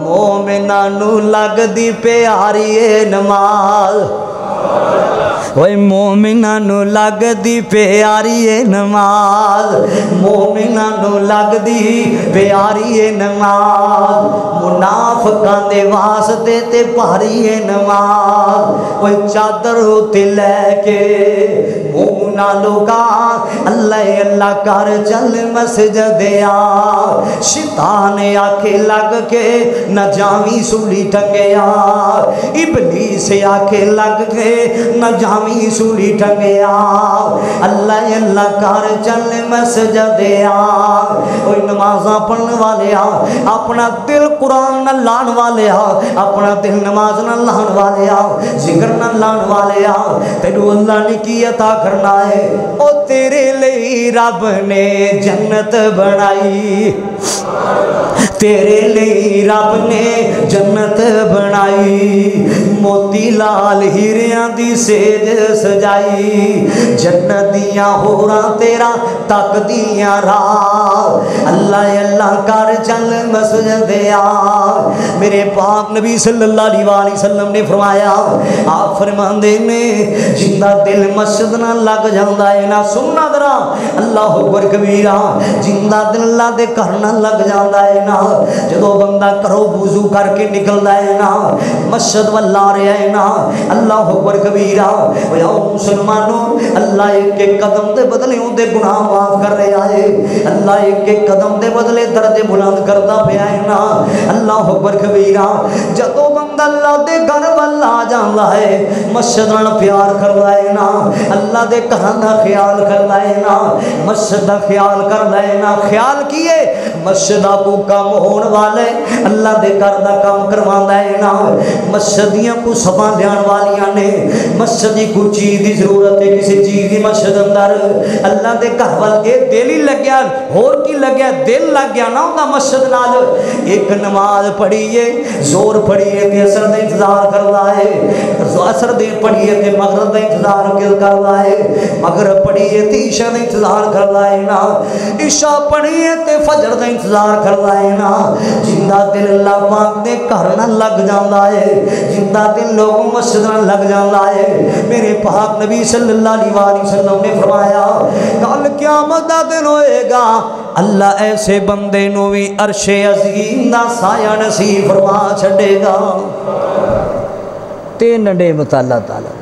مومناں نو لگ دی پیاری اے نماز، اوے مومناں نو لگ دی پیاری اے نماز، مومناں نو لگ دی پیاری اے نماز، منافقاں دے واسطے تے بھاری اے نماز، اوے چادر تے لے کے مومنا لوگا اللہ اللہ کر چل مسجد آ، شیطان آکھے لگ کے نہ جاویں سولی ٹنگیا، ابلیس آکھے لگ کے نہ جاویں سولی ٹنگیا، اللہ اللہ کر چل مسجد آ۔ اوہ نمازاں پڑھن والے آ، اپنا دل قرآن نہ لان والے آ، اپنا دل نماز نہ لان والے آ، ذکر نہ لان والے آ، تینو اللہ نے کی عطا کرنا ہے، او تیرے لئی رب نے جنت بنائی، تیرے لئی رب نے جنت بنائی، موتی لال ہیریاں دی سیج سجائی، جنت دیاں ہوراں تیرا تک دیاں راہ، اللہ اللہ کر چل مسجد آ۔ میرے پاک نبی صلی اللہ علیہ وسلم نے فرمایا، آپ فرماندے نے جندہ دل مسجد نہ لگ جاندا ہے نہ سننا درا اللہ اکبر کبیرہ، جندہ دل اللہ دے گھر نہ لگ جاندا ہے نا، جدو بندہ کرو وضو کر کے نکلدا ہے نا، مسجد وال آ رہا ہے نا، اللہ اکبر کبیرہ، یا مسلمانوں اللہ ایک ایک قدم دے بدلے اون دے گناہ معاف کر رہا ہے، اللہ ایک ایک قدم دے بدلے درجے بلند کردا پیا ہے نا، اللہ اکبر کبیرہ، جدو بندہ اللہ دے گھر وال آ جاندا ہے، مسجد نال پیار کردا ہے نا، اللہ دے گھر دا خیال کردا ہے نا، مسجد دا خیال کردا ہے نا، خیال کیے مسجد کو کام ہون والے اللہ دے گھر دا کام کرواندا ہے نا، مسجدیاں کو سبھا دیان والیاں نے، مسجد کو چیز دی ضرورت ہے کسی چیز دی مسجد اندر، اللہ دے گھر وال اے دل ہی لگیا، ہور کی لگیا دل لگ گیا نا اوندا مسجد نال، ایک نماز پڑھیے زور پڑھیے تے اثر دا انتظار کردا ہے، اثر دے پڑھیے تے مغرب دا انتظار کردا ہے، مغرب پڑھیے تے عشاء دا انتظار کردا ہے نا، عشاء پڑھیے تے فجر دا انتظار کردا ہے نا، جندہ دل اللہ پاک دے گھر نہ لگ جاندا ہے، جندہ دل لوگوں مسجد نہ لگ جاندا ہے، میرے پاک نبی صلی اللہ علیہ وسلم نے فرمایا کل قیامت دا دن ہوئے گا، اللہ ایسے بندے نو بھی عرش عظیم دا سایہ نصیب فرما چھڑے گا۔ تین نعمت اللہ تعالی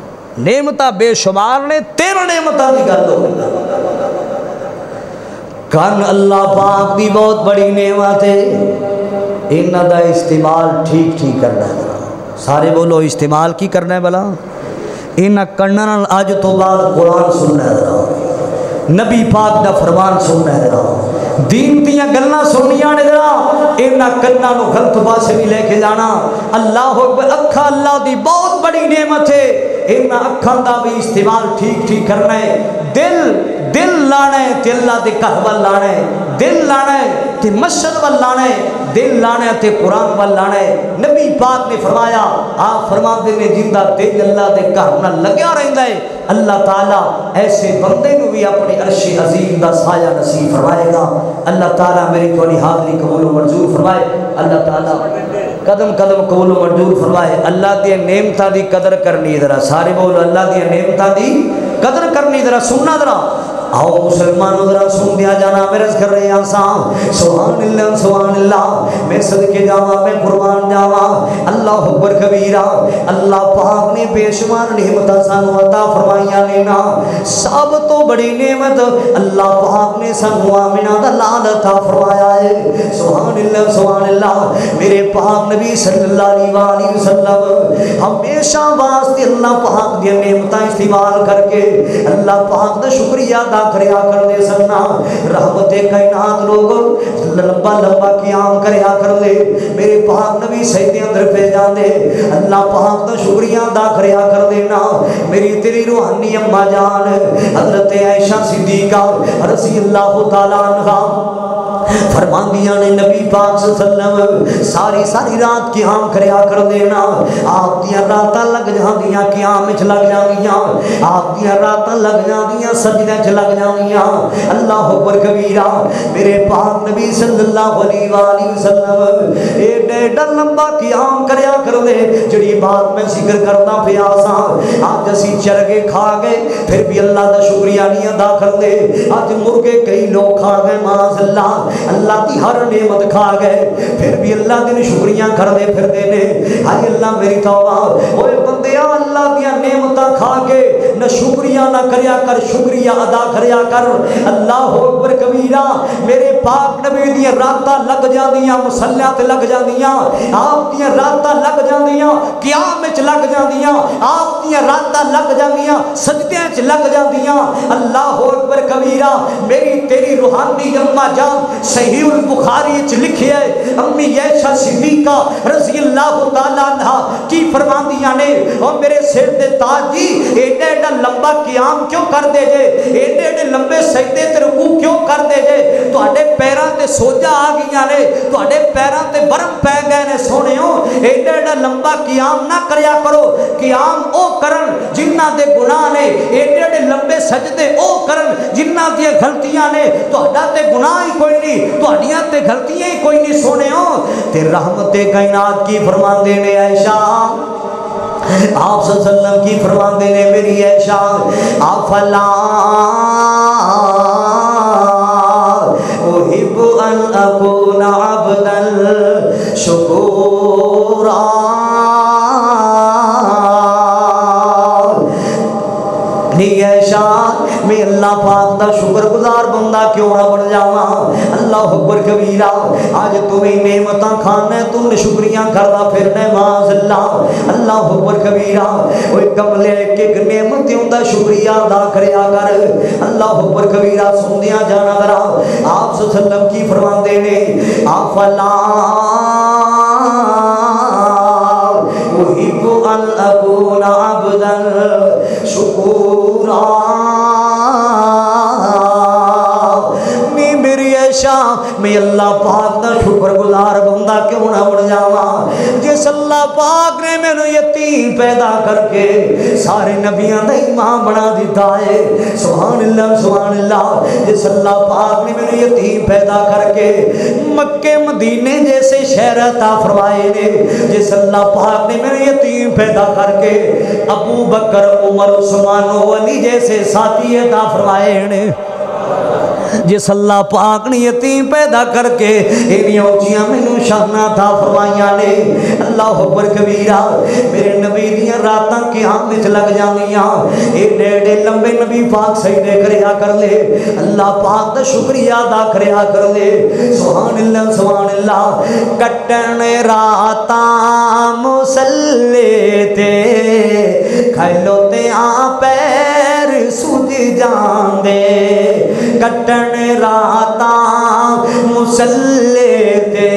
نعمتہ بے شمار نے، تین نعمتہ دی گل ہو کن اللہ پاک دی بہت بڑی نعمت ہے، انہاں دا استعمال ٹھیک ٹھیک کرنا ہے، سارے بولو استعمال کی کرنا ہے بلا، انہاں کناں نال اج تو بعد قرآن سننا ہے، نبی پاک دا فرمان سننا ہے، دین دیاں گلاں سنیاں نے ذرا، انہاں کناں نو غلط پاسے نہیں لے کے جانا، اللہ اکبر، اکھاں اللہ دی بہت بڑی نعمت ہے، انہاں اکھاں دا بھی استعمال ٹھیک ٹھیک کرنا ہے، دل لانا ہے تے اللہ دے گھر وال لانا ہے، دل لانا ہے تے مسجد وال لانا ہے، دل لانا ہے تے قرآن وال لانا ہے، نبی پاک نے فرمایا، آپ فرماتے نے جندہ دل اللہ دے گھر نہ لگیا رہندا ہے، اللہ تعالیٰ ایسے بندے نو بھی اپنے عرش عظیم دا سایہ نصیب فرمائے گا، اللہ تعالیٰ میری تھوڑی حاضری قبول و منظور فرمائے، اللہ تعالیٰ قدم قدم قبول و منظور فرمائے، اللہ دی نعمتاں دی قدر کرنی، ذرا سارے بولو اللہ دی نعمتاں دی قدر کرنی، ذرا سننا ذرا، آؤ مسلمانوں ذرا سن دیا جانا، میں رض کر رہے ہیں سبحان اللہ، میں صدقے جاواں، میں قربان جاواں، اللہ اکبر کبیرہ، اللہ پاک نے بے شمار نعمتاں سانو عطا فرمائیاں نے نا، سب تو بڑی نعمت اللہ پاک نے سانو آمنہ دا لال عطا فرمایا ہے، سبحان اللہ، میرے پاک نبی صلی اللہ علیہ وسلم ہمیشہ واسطے اللہ پاک دی نعمتاں استعمال کر کے اللہ پاک دا شکریہ ادا کریا کر دے سننا رحمت کائنات لوگ لمبا لمبا قیام کریا کر دے میرے پاک نبی سجدے اندر پہ جاندے اللہ پاک دا شکریہ ادا کریا کر دینا میری تیری روحانی اماں جان حضرت عائشہ صدیقہ رضی اللہ تعالیٰ عنہا فرماندیاں نے نبی پاک صلی اللہ علیہ وسلم ساری ساری رات قیام کریا کر دینا آپ دیاں راتاں لگ جاندیاں قیام وچ لگ جاندیاں آپ دیاں راتاں لگ جاندیاں سجدے وچ لگ جاندیاں اللہ اکبر کبیرہ میرے پاک نبی صلی اللہ علیہ وآلہ وسلم ایڈا لمبا قیام کریا کر دے جڑی بات میں ذکر کرتا پیا سا آج اسی چرگے کھا گئے پھر بھی اللہ دا شکریہ نہیں ادا کر دے آج مرغے کئی لوگ کھا گئے معاذ اللہ اللہ کی ہر نعمت کھا گئے پھر بھی اللہ دن شکریہ کر دے پھر دے نے ہائی اللہ میری توبہ اوے بندیا اللہ دیا نعمتاں کھا کے نہ شکریہ نہ کریا کر شکریہ ادا کریا کر اللہ اکبر کبیرہ میرے پاک نبی دیا راتاں لگ جاندیاں مسلیاں تے لگ جاندیاں آپ دیا راتاں لگ جاندیاں قیام وچ لگ جاندیاں آپ دیا راتاں لگ جاندیاں سجدیاں وچ لگ جاندیاں اللہ اکبر کبیرہ میری تیری روحانی اماں جان صحیح البخاری وچ لکھیا ہے امی عائشہ صدیقہ رضی اللہ تعالیٰ عنہ کی فرماندیاں نے اور میرے سر دے تاج جی ایڈا ایڈا لمبا قیام کیوں کر دے جے ایڈے ایڈے لمبے سجدے تے رکوع کیوں کر دے جے تواڈے پیراں تے سوجا آ گئیاں نے تواڈے پیراں تے برم پے گئے نے سونےو ایڈا ایڈا لمبا قیام نہ کریا کرو قیام او کرن جنہاں دے گناہ نے ایڈے ایڈے لمبے سجدے او کرن جنہاں دی غلطیاں نے تہاڈا تے گناہ ہی کوئی نہیں تہاڈیاں تے غلطیاں ہی کوئی نہیں سونےو تے رحمت کائنات کی فرماندے نے عائشہ آپ صلی اللہ علیہ وسلم کی فرماندے نے میری عائشہ افلا احب ان اکون عبدا شکورا میں اللہ پاک دا شکر گزار بندہ کیوں نہ بن جاواں اللہ اکبر کبیرہ آج تمہیں نعمتاں کھانا تم نے شکریہ کردا پھرنا معاذ اللہ اللہ اکبر کبیرہ اوے کملے ایک نعمتوں دا شکریہ ادا کریا کر اللہ اکبر کبیرہ سندیاں جانا ذرا آپ صلی اللہ علیہ وسلم کی فرماندے نے افلا احب ان اکون عبدا شکورا میں اللہ پاک دا شکر گزار بندہ کیوں نہ بن جاواں جس اللہ پاک نے مینوں یتیم پیدا کر کے سارے نبیاں دا امام بنا دیتا ہے سبحان اللہ جس اللہ پاک نے مینوں یتیم پیدا کر کے مکے مدینے جیسے شہر عطا فرمائے نے جس اللہ پاک نے مینوں یتیم پیدا کر کے ابو بکر عمر عثمان و علی جیسے ساتھی عطا فرمائے نے جس اللہ پاک نے یتیم پیدا کر کے انہی اونچیاں مینوں شاناں عطا فرمائیاں نے اللہ اکبر کبیرہ میرے نبی دیاں راتاں قیام وچ لگ جاندیاں ایڈے ایڈے لمبے نبی پاک سجدے کریا کر لے اللہ پاک دا شکریہ ادا کریا کر لے سبحان اللہ کٹن راتاں مصلی تے کھلوتے آ پیر سج جاندے کٹن راتاں مسلے تے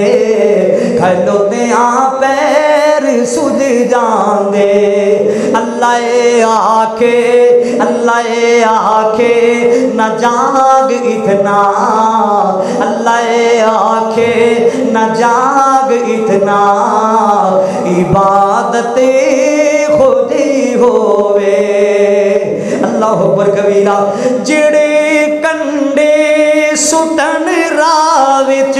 کھلوتے آ پیر سج جاندے اللہ آکھے نہ جاگ اتنا اللہ آکھے نہ جاگ اتنا عبادت خود ہی ہووے اللہ اکبر کبیرہ جڑے کنڈے سٹن راہ وچ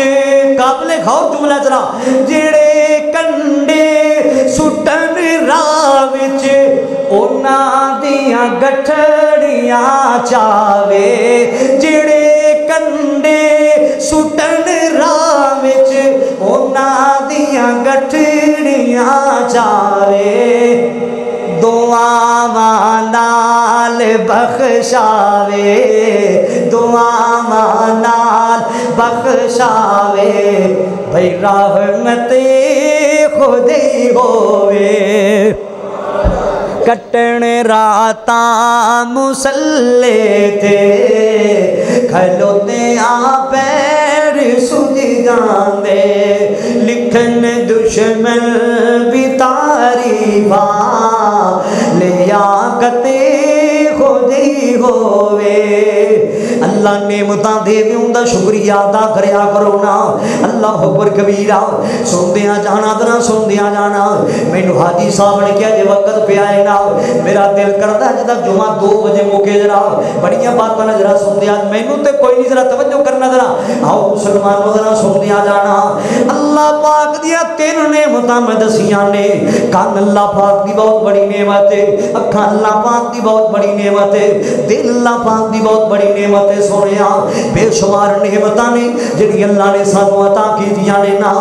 قابل غور جملہ ذرا جڑے کنڈے سٹن راہ وچ انہاں دیاں گٹھڑیاں چاوے جڑے کنڈے سٹن راہ وچ انہاں دیاں گٹھڑیاں چاوے دعاواں نال بخشاوے دعاواں نال بخشاوے بھئی رحمت خود ہی ہووے کٹن راتاں مسلے تے کھلوتے آ پیر سج جاندے لکھن دشمن بھی تعریفاں لیاقت خودی ہووے اللہ نعمتاں دے دا شکریہ ادا کریا کرو نا اللہ اکبر کبیرہ سندیاں جانا تنا سندیاں جانا مینوں حاجی صاحب نے کیا جے وقت پہ آئے نا میرا دل کردا جدا جمعہ 2 بجے مکے ذرا بڑیاں باتاں نہ ذرا سندیاں مینوں تے کوئی نہیں ذرا توجہ کرنا ذرا آؤ مسلمانوں ذرا سندیاں جانا اللہ پاک دیا 3 نعمتاں میں دسیاں نے کان اللہ پاک دی بہت بڑی نعمت ہے اکھاں اللہ پاک دی بہت بڑی نعمت ہے دل اللہ پاک دی بہت بڑی نعمت ہے سونیا بے شمار نعمتاں نے جڑی اللہ نے سانوں عطا کیتیاں نے نا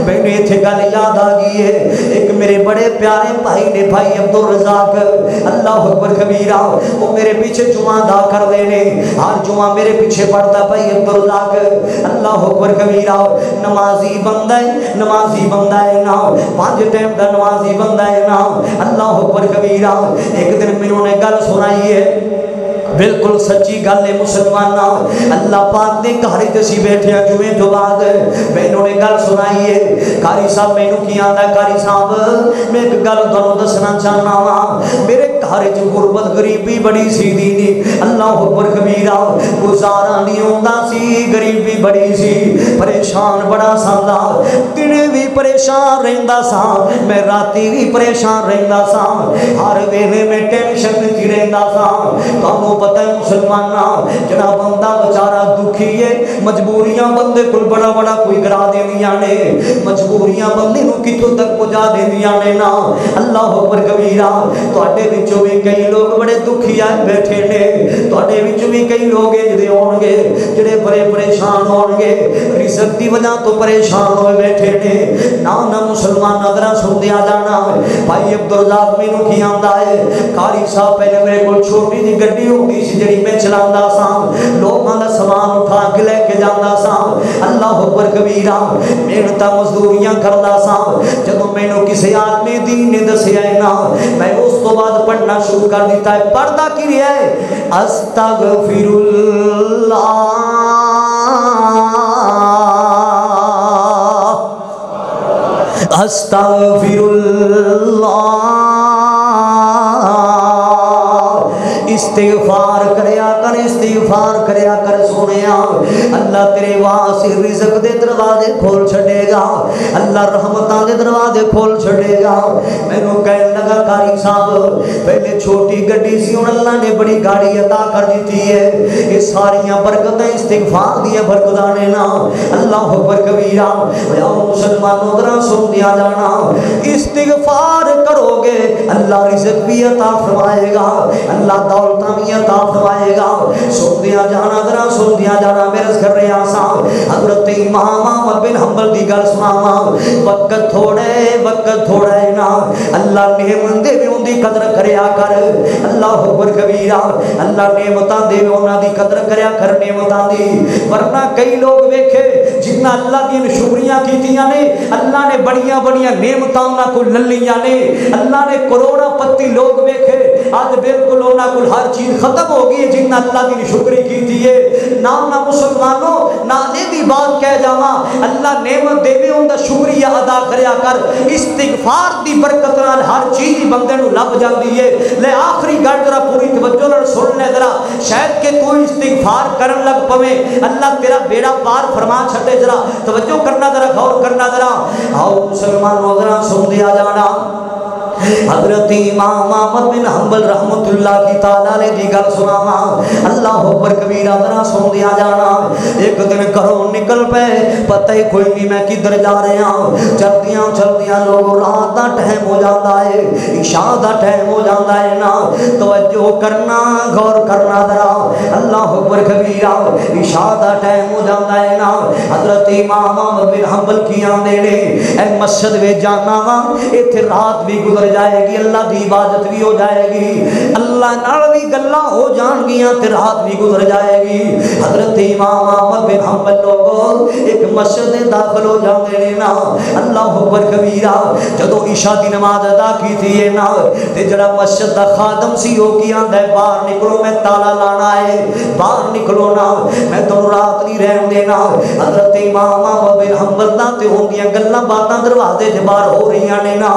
مینوں ایتھے گل یاد آ گئی ہے ایک میرے بڑے پیارے بھائی نے بھائی عبدالرزاق اللہ اکبر کبیرہ وہ میرے پیچھے جمعہ دا کر دینے ہر جمعہ میرے پیچھے پڑھتا بھائی عبدالرزاق اللہ اکبر کبیرہ نمازی بندہ ہے نا 5 ٹائم دا نمازی بندہ ہے نا اللہ اکبر کبیرہ ایک دن میروں نے گل سنائی ہے بالکل سچی گل ہے مسلمانہ اللہ پاک نے گھر تے بیٹھے جمعے تو بعد مینوں نے گل سنائی ہے قاری صاحب مینوں کی آندا قاری صاحب میں ایک گل تانوں دسنا چاہنا وا میرے گھر وچ غربت غریبی بڑی سی دی اللہ اکبر کبیرہ گزارا نہیں ہوندا سی غریبی بڑی سی پریشان بڑا ساندا دن بھی پریشان رہندا سا میں راتی بھی پریشان رہندا سا ہر ویلے میں ٹینشن وچ رہندا سا تانوں پتہ ہے مسلمانہ جڑا بندہ بیچارہ دکھی ہے مجبوریاں بندے کول بڑا بڑا کوئی گرا دیندیاں نے مجبوریاں بندے نو کتھوں تک پہنچا دیندیاں نے نا اللہ اکبر کبیرہ تواڈے وچوں بھی کئی لوگ بڑے دکھی آئے بیٹھے نے تواڈے وچوں بھی کئی لوگ جڑے ہون گے جڑے بڑے پریشان ہون گے رزق دی وجہ تو پریشان ہوئے بیٹھے نے نا مسلمان نظراں سندیا جانا بھائی عبدالرزاق مینوں کی آندا ہے قاری صاحب پہلے میرے کول چھوٹی جی گڈی ہوندی سی جڑی میں چلاندا سا لوکاں دا سامان اٹھا کے لے کے جاندا سا اللہ اکبر کبیرہ محنت مزدوریاں کردا سا جدوں مینوں کسے آدمی دین نے دسیا ہے نا میں اس تو بعد پڑھنا شروع کر دیتا ہے پڑھدا کی رہیا ہے استغفر اللہ استغفر اللہ استغفار کریا کر سونیا اللہ تیرے واسطے رزق دے دروازے کھول چھڑے گا اللہ رحمتاں دے دروازے کھول چھڑے گا مینوں کہن لگا قاری صاحب پہلے چھوٹی گڈی سی ہن اللہ نے بڑی گاڑی عطا کر دتی ہے یہ ساریاں برکتیں استغفار دی برکتاں نے نا اللہ اکبر کبیرہ یا مسلمانوں ذرا سن دیا جانا استغفار کرو گے اللہ رزق بھی عطا فرمائے گا اللہ دولتاں بھی عطا فرمائے گا سن دیا جانا ذرا سن دیا جانا میرے کر رہا سا حضرت امام احمد بن حنبل دی گل سناواں وقت تھوڑا ہے نا اللہ نعمت دے ان دی قدر کریا کر اللہ اکبر کبیرہ اللہ نعمتاں دے انہاں دی قدر کریا کر نعمتاں دی ورنہ کئی لوگ ویکھے جنہ اللہ دی شکریاں کیتیاں نے اللہ نے بڑیاں نعمتاں انہاں کو للیاں نے اللہ نے کروڑا پتی لوگ ویکھے آج بالکل انہاں کو ہر چیز ختم ہو گئی جنہ اللہ دی شکری کیتی ہے نہ مسلمانوں نہ نے بھی بات کہہ جاواں اللہ نعمت دے ان دا شکریہ ادا کریا کر استغفار دی برکت نال ہر چیز بندے نو لب جاندی ہے لے آخری گل ذرا پوری توجہ نال سن لے ذرا شاید کہ تو استغفار کرن لگ پویں اللہ تیرا بیڑا پار فرما چھڈے ذرا توجہ کرنا ذرا غور کرنا ذرا آؤ مسلمانوں ذرا سن دیا جانا حضرت امام احمد بن حنبل رحمت اللہ کی تعالی دی گل سناواں اللہ اکبر کبیرہ ذرا سن دیا جانا ایک دن گھروں نکل پے پتہ ہی کوئی نہیں میں کدھر جا رہا ہوں چلدیاں لوگ رات دا ٹائم ہو جاتا ہے عشاء دا ٹائم ہو جاتا ہے نا توجہ کرنا غور کرنا ذرا اللہ اکبر کبیرہ عشاء دا ٹائم ہو جاتا ہے نا حضرت امام احمد بن حنبل کی آندے نے اے مسجد وچ جانا وا ایتھے رات بھی گزر جائے گی, اللہ دی عبادت بھی ہو جائے گی, اللہ نال بھی گلاں ہو جان گیاں تے رات بھی گزر جائے گی. حضرت امام احمد بن حنبل لوگوں ایک مسجد میں داخل ہو جاندے نے نا, اللہ اکبر کبیرہ, جدوں عشاء دی نماز ادا کی تھی نا تے جڑا مسجد دا خادم سی او کی آندا ہے باہر نکلو میں تالا لانا ہے, باہر نکلو نا میں تانوں رات نہیں رہن دینا. حضرت امام احمد بن حنبل دا تے ہوندیاں گلاں باتاں دروازے دے باہر ہو رہیاں نے نا,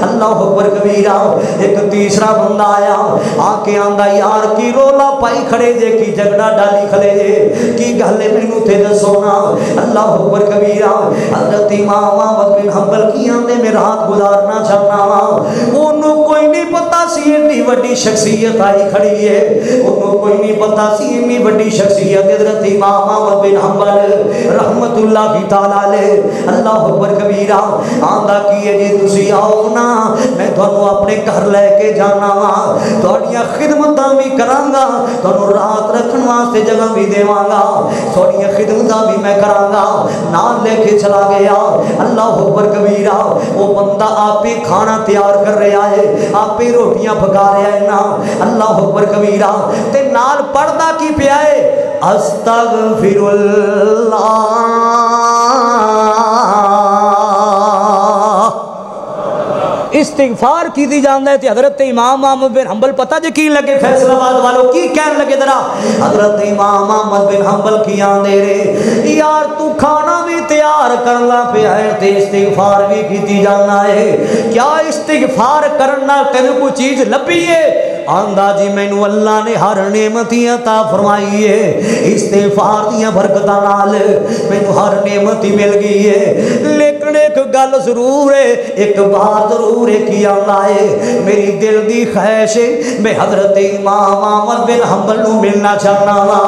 اللہ اکبر کبیرہ. ایک تیسرا بندہ آیا آ کے آندا یار کی رولا پائی کھڑے جے, کی جھگڑا ڈالی کھڑے جے, کی گل ہے مینوں تے دسو نا, اللہ اکبر کبیرہ. حضرت امام احمد بن حنبل کی آندے میں رات گزارنا چاہنا وا, اونوں کوئی نہیں پتہ سی اتنی وڈی شخصیت آئی کھڑی ہے, اونوں کوئی نہیں پتہ سی اتنی وڈی شخصیت حضرت امام احمد بن حنبل رحمت اللہ کی تعالی علیہ, اللہ اکبر کبیرہ. آندا کی ہے جی تسی آؤ نا میں تانوں اپنے گھر لے کے جانا وا, تہاڈیاں خدمتاں بھی کراں گا, تانوں رات رکھن واسطے جگہ بھی دیواں گا, تہاڈیاں خدمتاں بھی میں کراں گا. نال لے کے چلا گیا, اللہ اکبر کبیرہ. وہ بندہ آپ ہی کھانا تیار کر رہا ہے, آپ ہی روٹیاں پکا رہا ہے نا, اللہ اکبر کبیرہ. تے نال پڑھدا کی پیا ہے استغفر اللہ استغفار کی دی جاندا ہے. تے حضرت امام احمد بن حنبل پتہ جے کی لگے فیصلہ آباد والوں کی کہن لگے ذرا, حضرت امام احمد بن حنبل کی آندے رے یار تو کھانا بھی تیار کرنا پیا ہے تے استغفار بھی کیتی جانا ہے, کیا استغفار کرنا تینوں کوئی چیز لبھی ہے؟ آندا جی مینوں اللہ نے ہر نعمت عطا فرمائی ہے, استغفار دیاں برکتاں نال مینوں ہر نعمت مل گئی ہے, لیکن ایک گل ضرور ہے, ایک بات ضرور ہے کی آندا ہے میری دل دی خواہش ہے میں حضرت امام احمد بن حنبل نو ملنا چاہنا وا,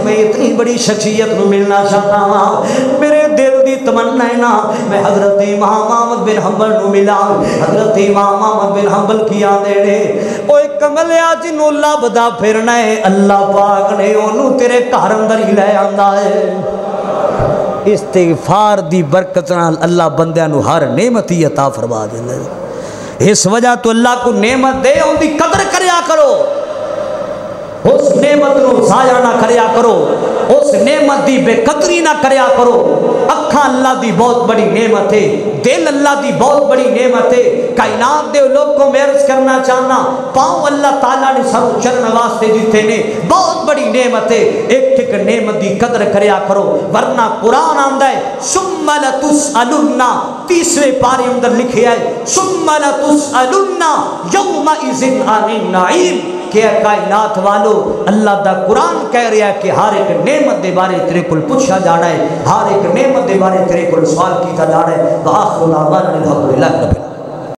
میں اتنی بڑی شخصیت نو ملنا چاہنا وا, میرے دل دی تمنا ہے نا میں حضرت امام احمد بن حنبل نو ملا. حضرت امام احمد بن حنبل کی آندے نے اوے کملیا جنوں لبدا پھرنا ہے اللہ پاک نے اونوں تیرے گھر اندر ہی لے آندا ہے. استغفار دی برکت نال اللہ بندیاں نو ہر نعمت عطا فرما دیندا ہے. اس وجہ تو اللہ کو نعمت دے ان دی قدر کریا کرو, اس نعمت نو ضائع نہ کریا کرو, اس نعمت دی بے قدری نہ کریا کرو. اکھاں اللہ دی بہت بڑی نعمت ہے, دل اللہ دی بہت بڑی نعمت ہے. کائنات دے لوگ کو میں عرض کرنا چاہنا پاؤں اللہ تعالیٰ نے سر چلن واسطے دیتے نے, بہت بڑی نعمت ہے. ایک ٹھیک نعمت دی قدر کریا کرو, ورنہ قرآن آندا ہے ثم لتسألن, تیسرے پارے اندر لکھیا ہے ثم لتسألن یومئذ عن النعیم, کہ کائنات والو اللہ دا قرآن کہہ رہا ہے کہ ہر ایک نعمت دے بارے تیرے کل پوچھا جانا ہے, ہر ایک نعمت دے بارے تیرے کل سوال کیتا جانا ہے. وآخر دعوانا الحمدللہ رب العالمین.